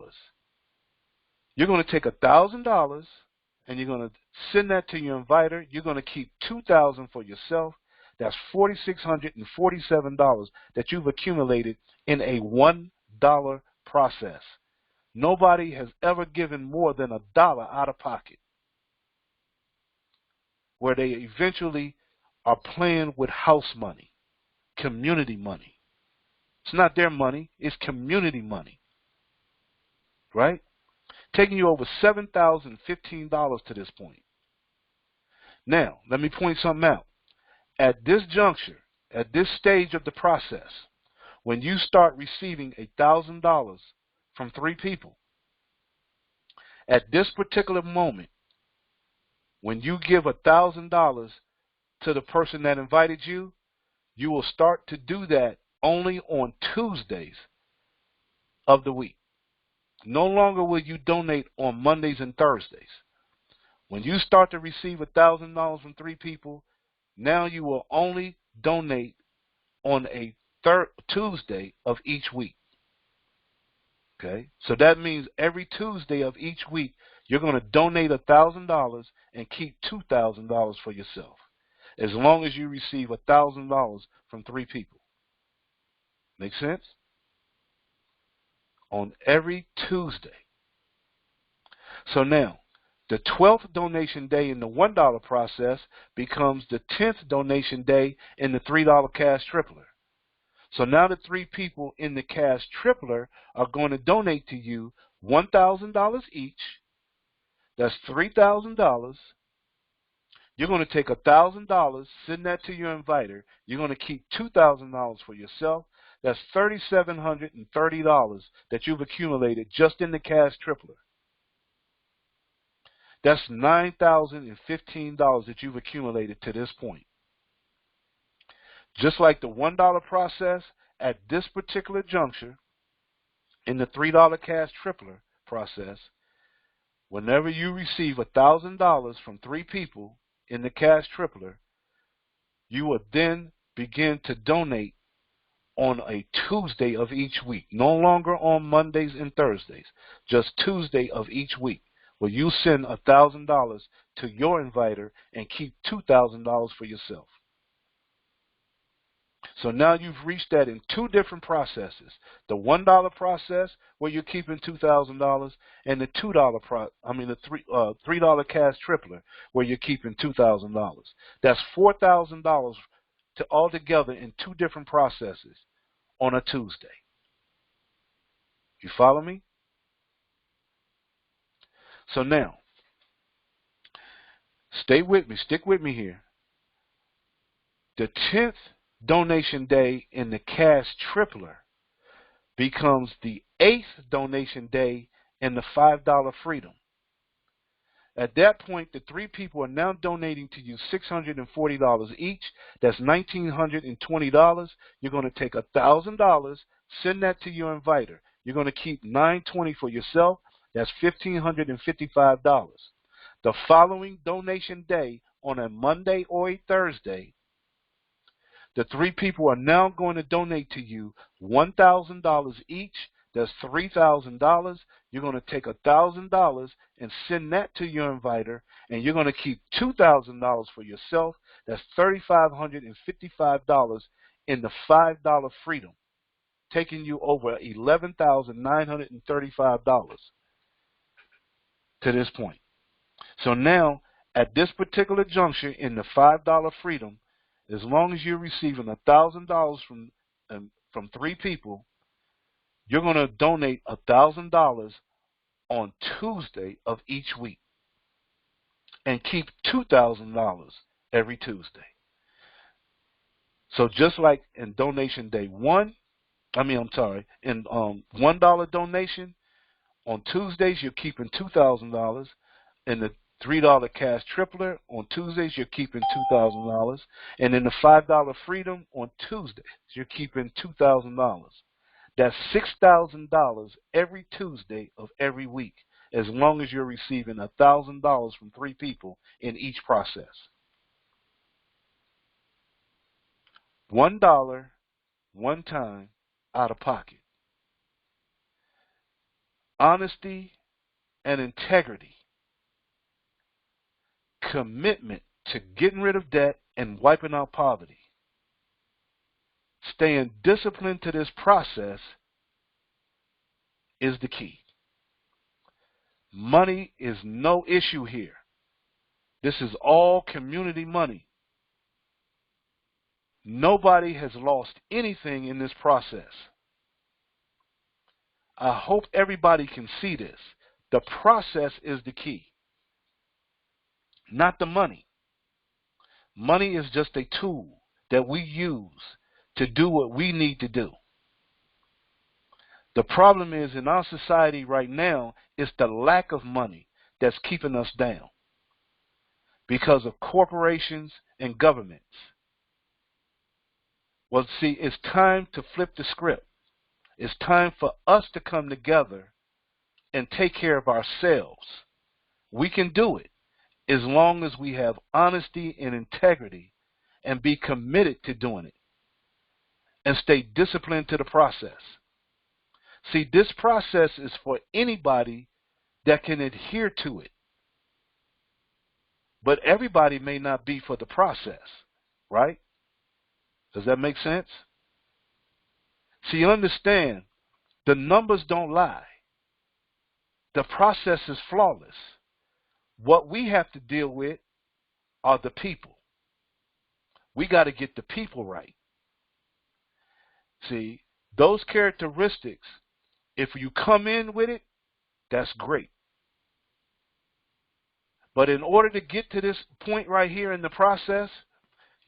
You're going to take $1,000 and you're going to send that to your inviter. You're going to keep $2,000 for yourself. That's $4,647 that you've accumulated in a $1 process. Nobody has ever given more than $1 out of pocket, where they eventually are playing with house money, community money. It's not their money, it's community money, right? Taking you over $7,015 to this point. Now, let me point something out. At this juncture, at this stage of the process, when you start receiving $1,000 from 3 people, at this particular moment, when you give $1,000 to the person that invited you, you will start to do that only on Tuesdays of the week. No longer will you donate on Mondays and Thursdays. When you start to receive $1,000 from 3 people, now you will only donate on a Tuesday of each week. Okay? So that means every Tuesday of each week, you're going to donate $1,000 and keep $2,000 for yourself, as long as you receive $1,000 from 3 people. Make sense? On every Tuesday. So now, the 12th donation day in the $1 process becomes the 10th donation day in the $3 cash tripler. So now the 3 people in the cash tripler are going to donate to you $1,000 each. That's $3,000. You're going to take $1,000, send that to your inviter. You're going to keep $2,000 for yourself. That's $3,730 that you've accumulated just in the cash tripler. That's $9,015 that you've accumulated to this point. Just like the $1 process, at this particular juncture, in the $3 cash tripler process, whenever you receive $1,000 from 3 people in the cash tripler, you will then begin to donate on a Tuesday of each week. No longer on Mondays and Thursdays, just Tuesday of each week, where you send $1,000 to your inviter and keep $2,000 for yourself. So now you've reached that in 2 different processes: the $1 process, where you're keeping $2,000, and the $3 cash tripler, where you're keeping $2,000. That's $4,000 to altogether in 2 different processes on a Tuesday. You follow me? So now, stay with me, stick with me here. The 10th donation day in the cash tripler becomes the 8th donation day in the $5 freedom. At that point, the 3 people are now donating to you $640 each. That's $1,920. You're going to take $1,000, send that to your inviter. You're going to keep $920 for yourself. That's $1,555. The following donation day, on a Monday or a Thursday, the 3 people are now going to donate to you $1,000 each. That's $3,000. You're going to take $1,000 and send that to your inviter, and you're going to keep $2,000 for yourself. That's $3,555 in the $5 freedom, taking you over $11,935 to this point. So now, at this particular juncture in the $5 freedom, as long as you're receiving $1,000 from 3 people, you're going to donate $1,000 on Tuesday of each week and keep $2,000 every Tuesday. So just like in donation day in $1 donation, on Tuesdays you're keeping $2,000. In the $3 cash tripler, on Tuesdays you're keeping $2,000. And in the $5 freedom, on Tuesdays you're keeping $2,000. That's $6,000 every Tuesday of every week, as long as you're receiving $1,000 from 3 people in each process. $1, one time, out of pocket. Honesty and integrity. Commitment to getting rid of debt and wiping out poverty. Staying disciplined to this process is the key. Money is no issue here. This is all community money. Nobody has lost anything in this process. I hope everybody can see this. The process is the key, not the money. Money is just a tool that we use to do what we need to do. The problem is in our society right now, it's the lack of money that's keeping us down because of corporations and governments. Well, see, it's time to flip the script. It's time for us to come together and take care of ourselves. We can do it as long as we have honesty and integrity and be committed to doing it and stay disciplined to the process. See, this process is for anybody that can adhere to it. But everybody may not be for the process, right? Does that make sense? See, understand, the numbers don't lie. The process is flawless. What we have to deal with are the people. We got to get the people right. See, those characteristics, if you come in with it, that's great. But in order to get to this point right here in the process,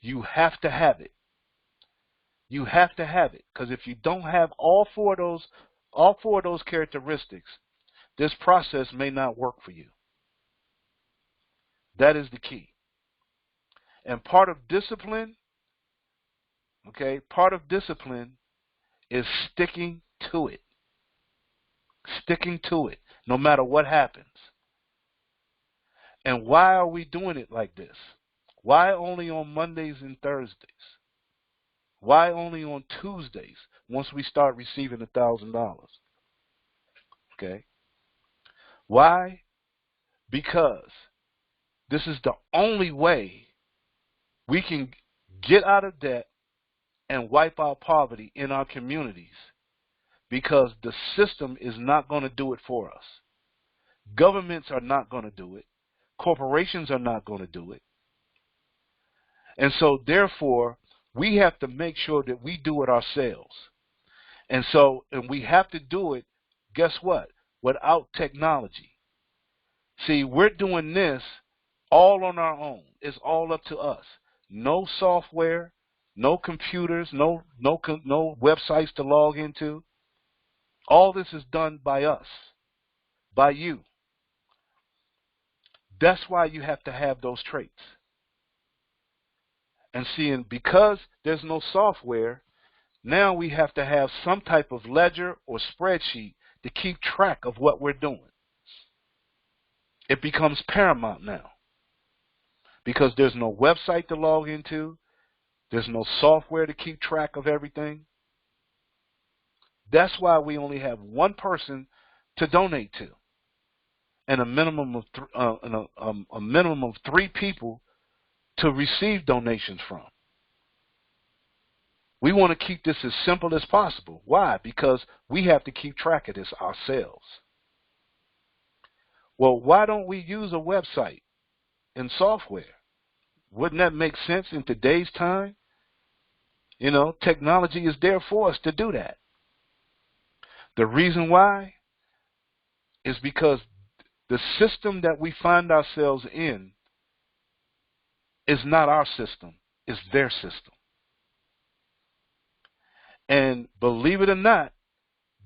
you have to have it. You have to have it, because if you don't have all four of those characteristics, this process may not work for you. That is the key. And part of discipline, part of discipline is sticking to it. Sticking to it, no matter what happens. And why are we doing it like this? Why only on Mondays and Thursdays? Why only on Tuesdays once we start receiving $1,000? Okay. Why? Because this is the only way we can get out of debt and wipe out poverty in our communities, because the system is not going to do it for us. Governments are not going to do it. Corporations are not going to do it. And so, therefore, we have to make sure that we do it ourselves. And we have to do it, guess what? Without technology. See, we're doing this all on our own. It's all up to us. No software, no computers, no websites to log into. All this is done by us, by you. That's why you have to have those traits. And seeing, because there's no software, now we have to have some type of ledger or spreadsheet to keep track of what we're doing. It becomes paramount now, because there's no website to log into. There's no software to keep track of everything. That's why we only have one person to donate to, and a minimum of 3 people to receive donations from. We want to keep this as simple as possible. Why? Because we have to keep track of this ourselves. Well, why don't we use a website and software? Wouldn't that make sense in today's time? You know, technology is there for us to do that. The reason why is because the system that we find ourselves in is not our system, it's their system. And believe it or not,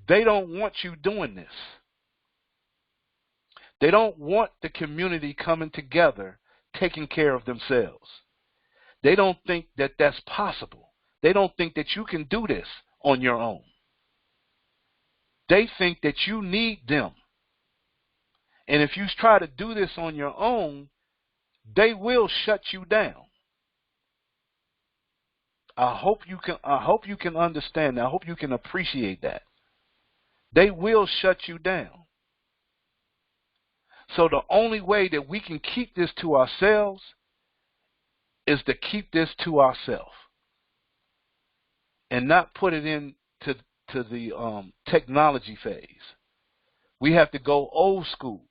they don't want you doing this. They don't want the community coming together, taking care of themselves. They don't think that that's possible. They don't think that you can do this on your own. They think that you need them. And if you try to do this on your own, they will shut you down. I hope you can understand that. I hope you can appreciate that. They will shut you down. So the only way that we can keep this to ourselves is to keep this to ourselves and not put it into the technology phase. We have to go old school.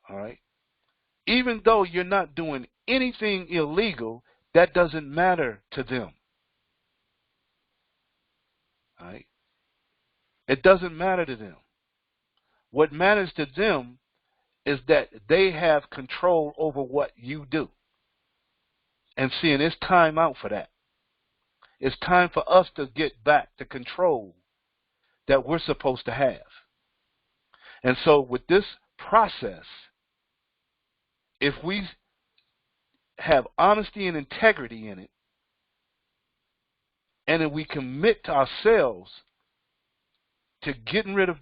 All right. Even though you're not doing anything illegal, that doesn't matter to them. All right. It doesn't matter to them. What matters to them is that they have control over what you do. And seeing, it's time out for that. It's time for us to get back the control that we're supposed to have. And so with this process, if we have honesty and integrity in it, and then we commit to ourselves to getting rid of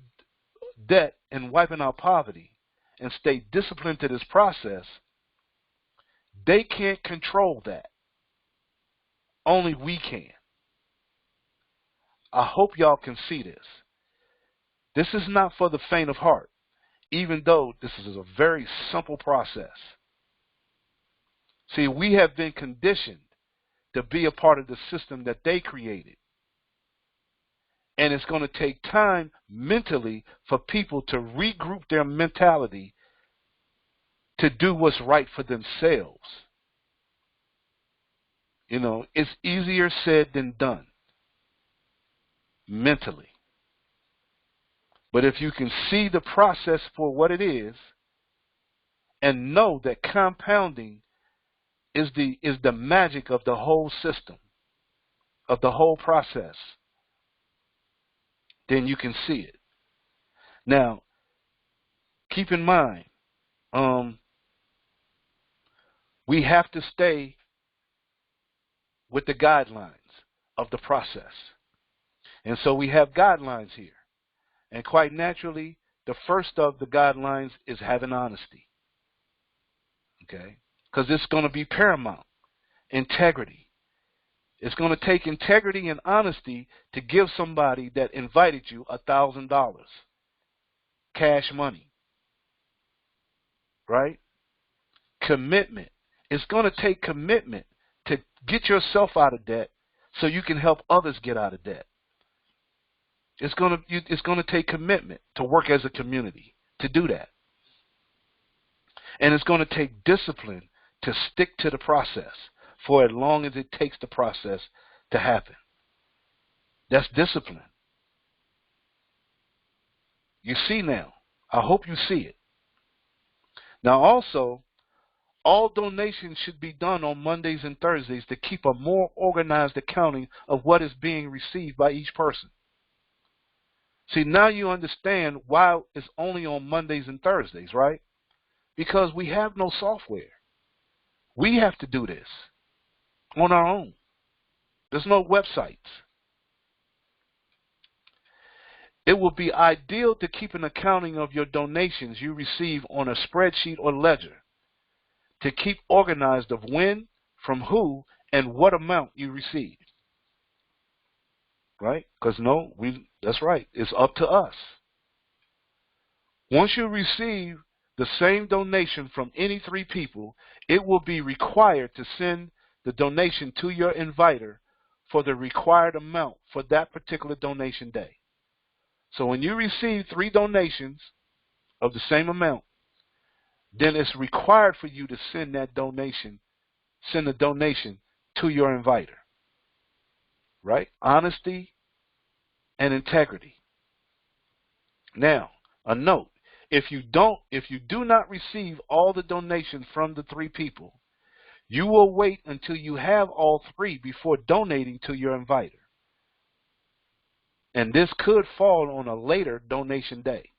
debt and wiping out poverty and stay disciplined to this process, they can't control that. Only we can. I hope y'all can see this. This is not for the faint of heart, even though this is a very simple process. See, we have been conditioned to be a part of the system that they created. And it's going to take time mentally for people to regroup their mentality to do what's right for themselves. You know, it's easier said than done mentally. But if you can see the process for what it is and know that compounding is the magic of the whole system, of the whole process, then you can see it. Now, keep in mind, we have to stay with the guidelines of the process. And so we have guidelines here. And quite naturally, the first of the guidelines is having honesty. Okay? Because it's going to be paramount. Integrity. It's going to take integrity and honesty to give somebody that invited you $1,000 cash money. Right? Commitment. It's going to take commitment to get yourself out of debt so you can help others get out of debt. It's going to take commitment to work as a community to do that. And it's going to take discipline to stick to the process for as long as it takes the process to happen. That's discipline. You see now. I hope you see it. Now also, all donations should be done on Mondays and Thursdays to keep a more organized accounting of what is being received by each person. See, now you understand why it's only on Mondays and Thursdays, right? Because we have no software. We have to do this on our own. There's no websites. It will be ideal to keep an accounting of your donations you receive on a spreadsheet or ledger to keep organized of when, from who, and what amount you received. Right? Because that's right. It's up to us. Once you receive the same donation from any three people, it will be required to send the donation to your inviter for the required amount for that particular donation day. So when you receive 3 donations of the same amount, then it's required for you to send the donation to your inviter. Right? Honesty and integrity. Now, a note. If you do not receive all the donations from the 3 people, you will wait until you have all 3 before donating to your inviter. And this could fall on a later donation day.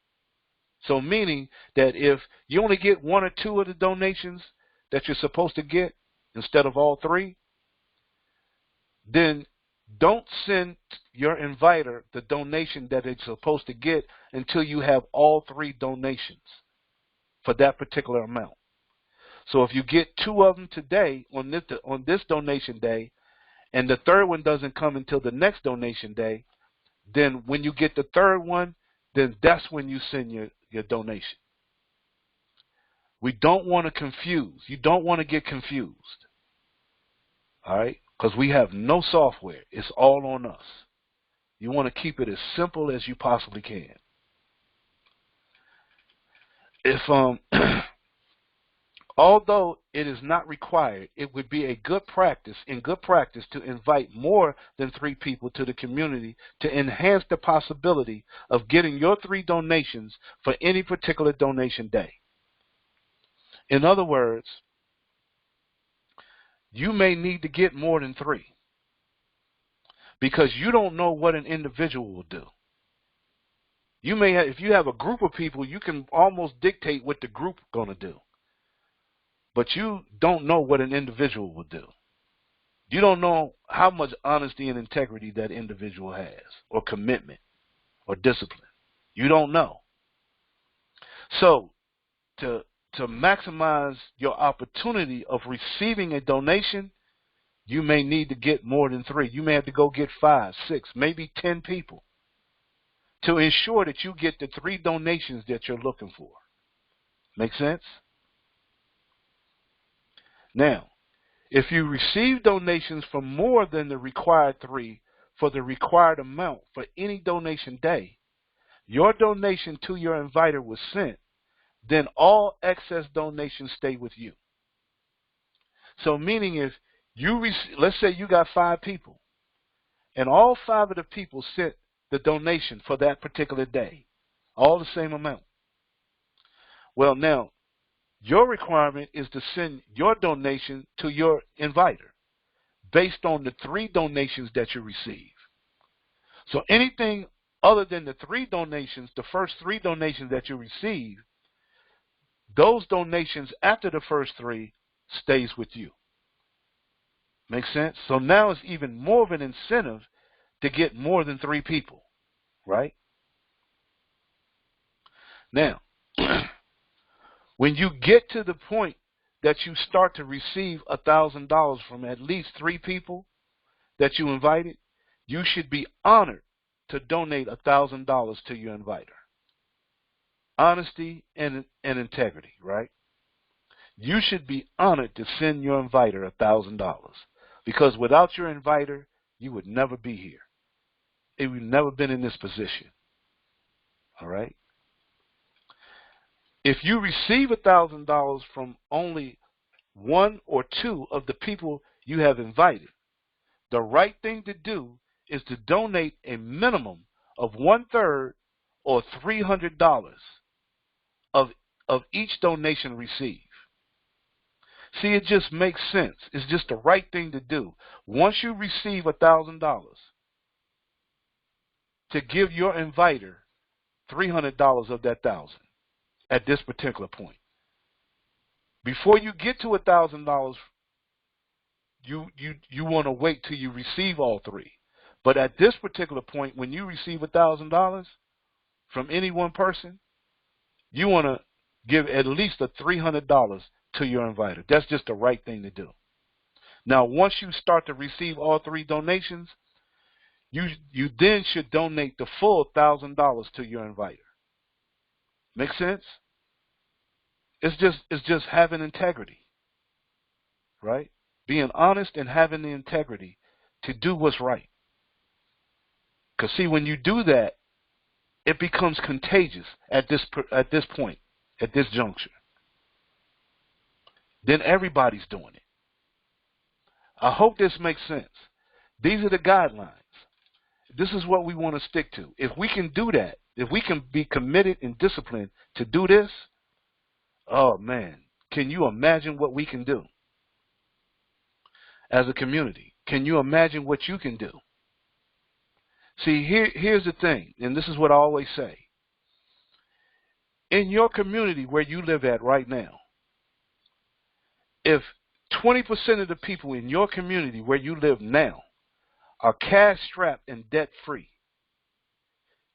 So meaning that if you only get 1 or 2 of the donations that you're supposed to get instead of all 3, then don't send your inviter the donation that it's supposed to get until you have all 3 donations for that particular amount. So if you get 2 of them today on this donation day, and the 3rd one doesn't come until the next donation day, then when you get the 3rd one, then that's when you send your donation. We don't want to confuse. You don't want to get confused. All right? Because we have no software. It's all on us. You want to keep it as simple as you possibly can. If although it is not required, it would be good practice to invite more than 3 people to the community to enhance the possibility of getting your 3 donations for any particular donation day. In other words, you may need to get more than 3. because you don't know what an individual will do. You may have, if you have a group of people, you can almost dictate what the group is going to do. But you don't know what an individual will do. You don't know how much honesty and integrity that individual has, or commitment, or discipline. You don't know. So, to maximize your opportunity of receiving a donation, you may need to get more than 3. You may have to go get 5, 6, maybe 10 people to ensure that you get the 3 donations that you're looking for. Make sense? Now, if you receive donations for more than the required 3 for the required amount for any donation day, your donation to your inviter was sent, then all excess donations stay with you. So meaning if you, let's say you got 5 people, and all 5 of the people sent the donation for that particular day, all the same amount. Well, now, your requirement is to send your donation to your inviter based on the 3 donations that you receive. So anything other than the 3 donations, the first 3 donations that you receive, those donations after the first 3 stays with you. Make sense? So now it's even more of an incentive to get more than 3 people, right? Now, when you get to the point that you start to receive $1,000 from at least 3 people that you invited, you should be honored to donate $1,000 to your inviter. Honesty and integrity, right? You should be honored to send your inviter $1,000, because without your inviter, you would never be here. It would never been in this position. All right? If you receive $1,000 from only 1 or 2 of the people you have invited, the right thing to do is to donate a minimum of 1/3 or $300 of each donation received. See, it just makes sense. It's just the right thing to do. Once you receive $1,000, to give your inviter $300 of that 1,000 at this particular point. Before you get to $1,000, you want to wait till you receive all 3. But at this particular point, when you receive $1,000 from any one person, you want to give at least $300 to your inviter. That's just the right thing to do. Now, once you start to receive all 3 donations, you then should donate the full $1,000 to your inviter. Make sense? It's just having integrity, right? Being honest and having the integrity to do what's right. Because see, when you do that, it becomes contagious at this point, at this juncture. Then everybody's doing it. I hope this makes sense. These are the guidelines. This is what we want to stick to. If we can do that, if we can be committed and disciplined to do this, oh man, can you imagine what we can do as a community? Can you imagine what you can do? See, here's the thing, and this is what I always say. In your community where you live at right now, if 20% of the people in your community where you live now are cash-strapped and debt-free,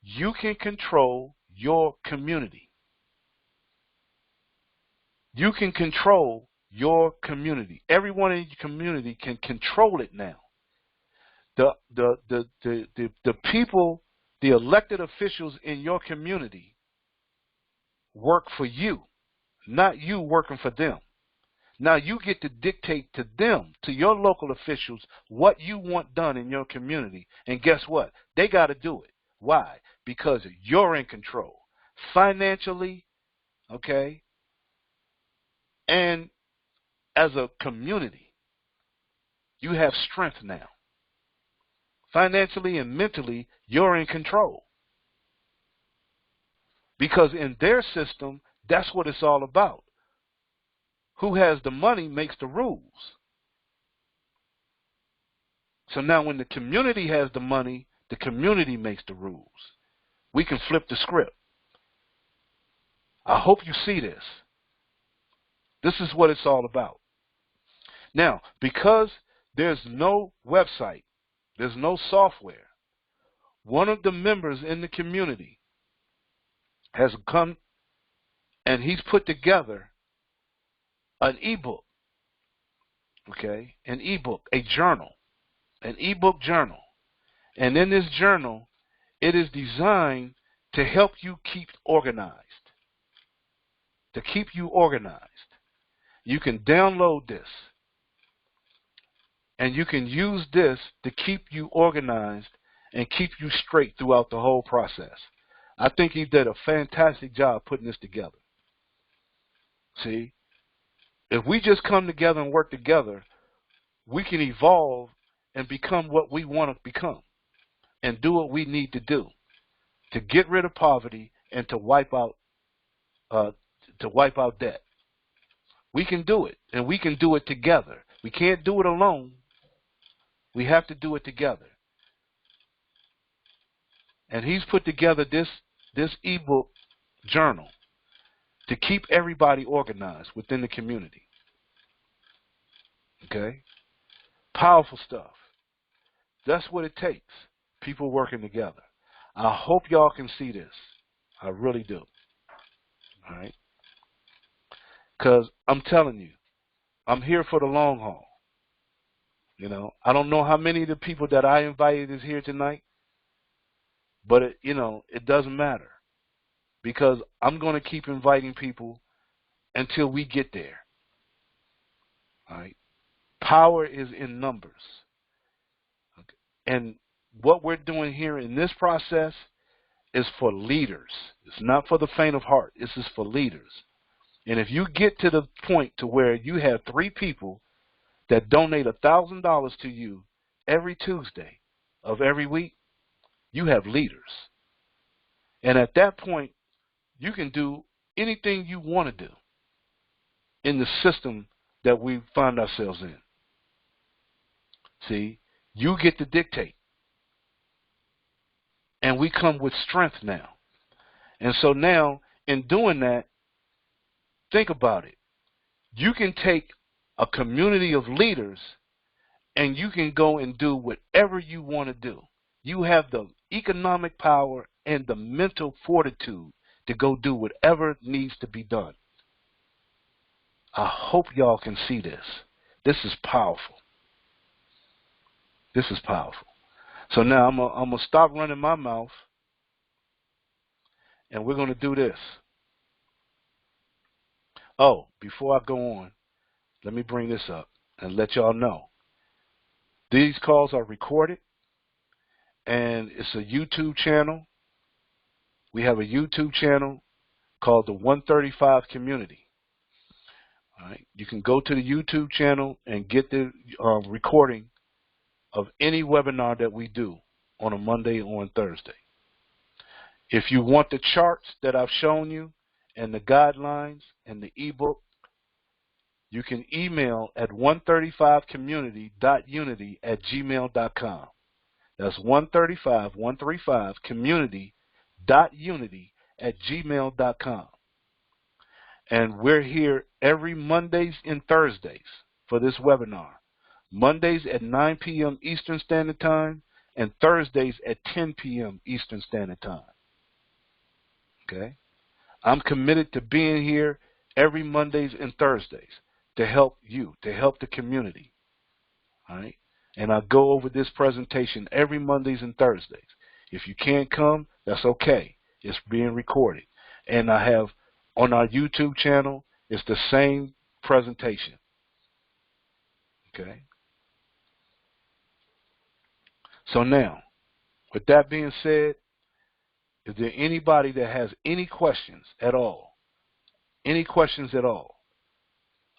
you can control your community. You can control your community. Everyone in your community can control it now. The people, the elected officials in your community work for you, not you working for them. Now you get to dictate to them, to your local officials, what you want done in your community. And guess what? They got to do it. Why? Because you're in control. Financially, okay? And as a community, you have strength now. Financially and mentally, you're in control. Because in their system, that's what it's all about. Who has the money makes the rules. So now when the community has the money, the community makes the rules. We can flip the script. I hope you see this. This is what it's all about. Now, because there's no website, there's no software, one of the members in the community has come and he's put together an ebook, okay? An ebook, a journal, an ebook journal. And in this journal, it is designed to help you keep organized. To keep you organized. You can download this. And you can use this to keep you organized and keep you straight throughout the whole process. I think he did a fantastic job putting this together. See, if we just come together and work together, we can evolve and become what we want to become and do what we need to do to get rid of poverty and to wipe out debt. We can do it, and we can do it together. We can't do it alone. We have to do it together. And he's put together this ebook journal to keep everybody organized within the community. Okay? Powerful stuff. That's what it takes. People working together. I hope y'all can see this. I really do. All right? Because I'm telling you, I'm here for the long haul. You know, I don't know how many of the people that I invited is here tonight, but it doesn't matter because I'm going to keep inviting people until we get there. All right? Power is in numbers. Okay. And what we're doing here in this process is for leaders. It's not for the faint of heart. This is for leaders. And if you get to the point to where you have 3 people that donate $1,000 to you every Tuesday of every week, you have leaders. And at that point, you can do anything you want to do in the system that we find ourselves in. See, you get to dictate. And we come with strength now. And so now, in doing that, think about it. You can take a community of leaders and you can go and do whatever you want to do. You have the economic power and the mental fortitude to go do whatever needs to be done. I hope y'all can see this. This is powerful. This is powerful. So now I'm going to stop running my mouth and we're going to do this. Oh, before I go on, let me bring this up and let y'all know. These calls are recorded and it's a YouTube channel. We have a YouTube channel called the 135 Community. All right. You can go to the YouTube channel and get the recording of any webinar that we do on a Monday or on Thursday. If you want the charts that I've shown you and the guidelines and the ebook, you can email at 135community.unity@gmail.com. That's 135community.unity@gmail.com. And we're here every Mondays and Thursdays for this webinar. Mondays at 9 p.m. Eastern Standard Time and Thursdays at 10 p.m. Eastern Standard Time. Okay? I'm committed to being here every Mondays and Thursdays to help you, to help the community. All right? And I go over this presentation every Mondays and Thursdays. If you can't come, that's okay. It's being recorded. And I have on our YouTube channel, it's the same presentation. Okay? So now, with that being said, is there anybody that has any questions at all? Any questions at all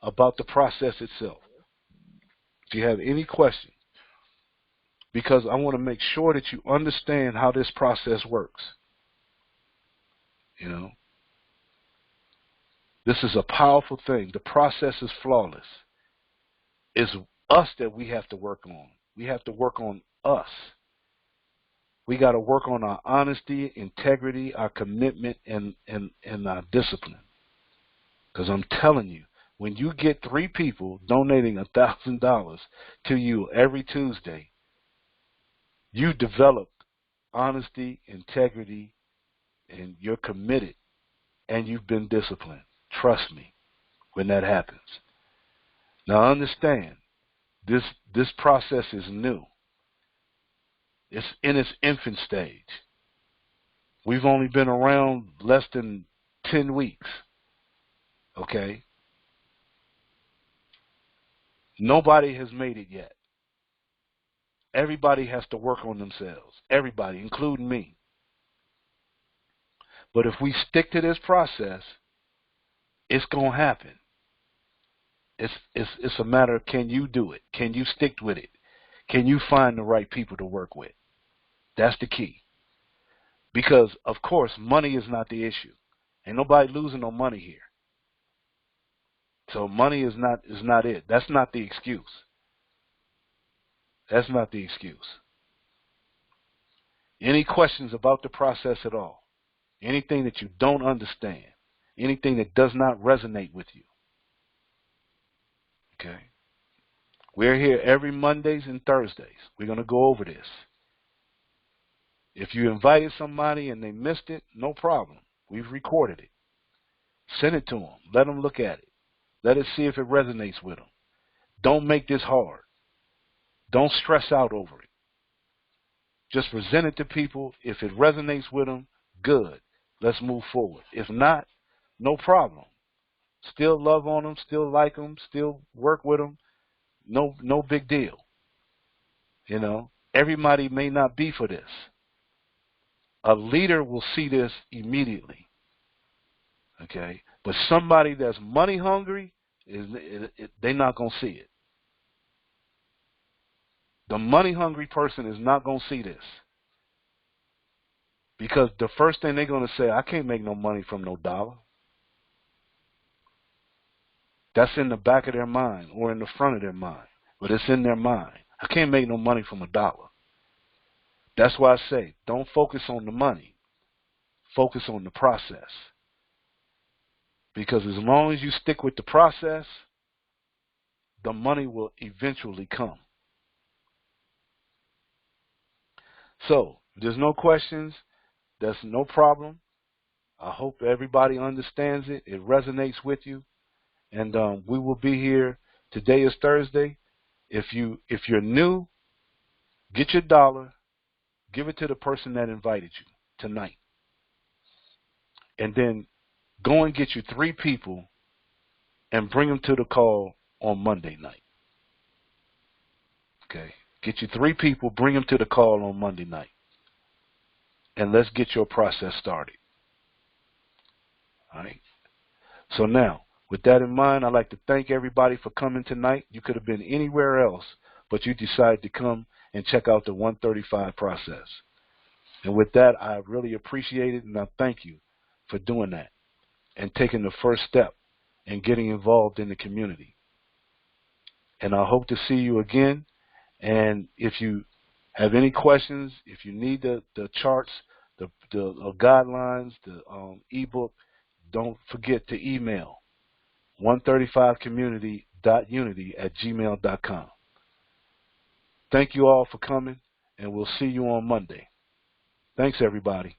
about the process itself? If you have any questions, because I want to make sure that you understand how this process works. You know, this is a powerful thing. The process is flawless. It's us that we have to work on. We have to work on us. We got to work on our honesty, integrity, our commitment, and our discipline. Because I'm telling you, when you get 3 people donating $1,000 to you every Tuesday, you developed honesty, integrity, and you're committed, and you've been disciplined. Trust me when that happens. Now understand, this process is new. It's in its infant stage. We've only been around less than 10 weeks. Okay? Nobody has made it yet. Everybody has to work on themselves. Everybody, including me. But if we stick to this process, it's going to happen. It's a matter of, can you do it? Can you stick with it? Can you find the right people to work with? That's the key. Because, of course, money is not the issue. Ain't nobody losing no money here. So money is not it. That's not the excuse. That's not the excuse. Any questions about the process at all? Anything that you don't understand? Anything that does not resonate with you? Okay? We're here every Mondays and Thursdays. We're going to go over this. If you invited somebody and they missed it, no problem. We've recorded it. Send it to them. Let them look at it. Let us see if it resonates with them. Don't make this hard. Don't stress out over it. Just present it to people. If it resonates with them, good. Let's move forward. If not, no problem. Still love on them, still like them, still work with them. No big deal. You know, everybody may not be for this. A leader will see this immediately. Okay? But somebody that's money hungry, they're not going to see it. The money hungry person is not going to see this. Because the first thing they're going to say, I can't make no money from no dollar. That's in the back of their mind or in the front of their mind. But it's in their mind. I can't make no money from a dollar. That's why I say, don't focus on the money. Focus on the process. Because as long as you stick with the process, the money will eventually come. So, if there's no questions, that's no problem. I hope everybody understands it. It resonates with you. And we will be here. Today is Thursday. If you're new, get your dollar. Give it to the person that invited you tonight. And then go and get you 3 people and bring them to the call on Monday night. Okay? Get you 3 people, bring them to the call on Monday night. And let's get your process started. All right? So now, with that in mind, I'd like to thank everybody for coming tonight. You could have been anywhere else, but you decided to come and check out the 135 process. And with that, I really appreciate it, and I thank you for doing that and taking the first step and getting involved in the community. And I hope to see you again. And if you have any questions, if you need the charts, the guidelines, the ebook, don't forget to email 135community.unity@gmail.com. Thank you all for coming, and we'll see you on Monday. Thanks, everybody.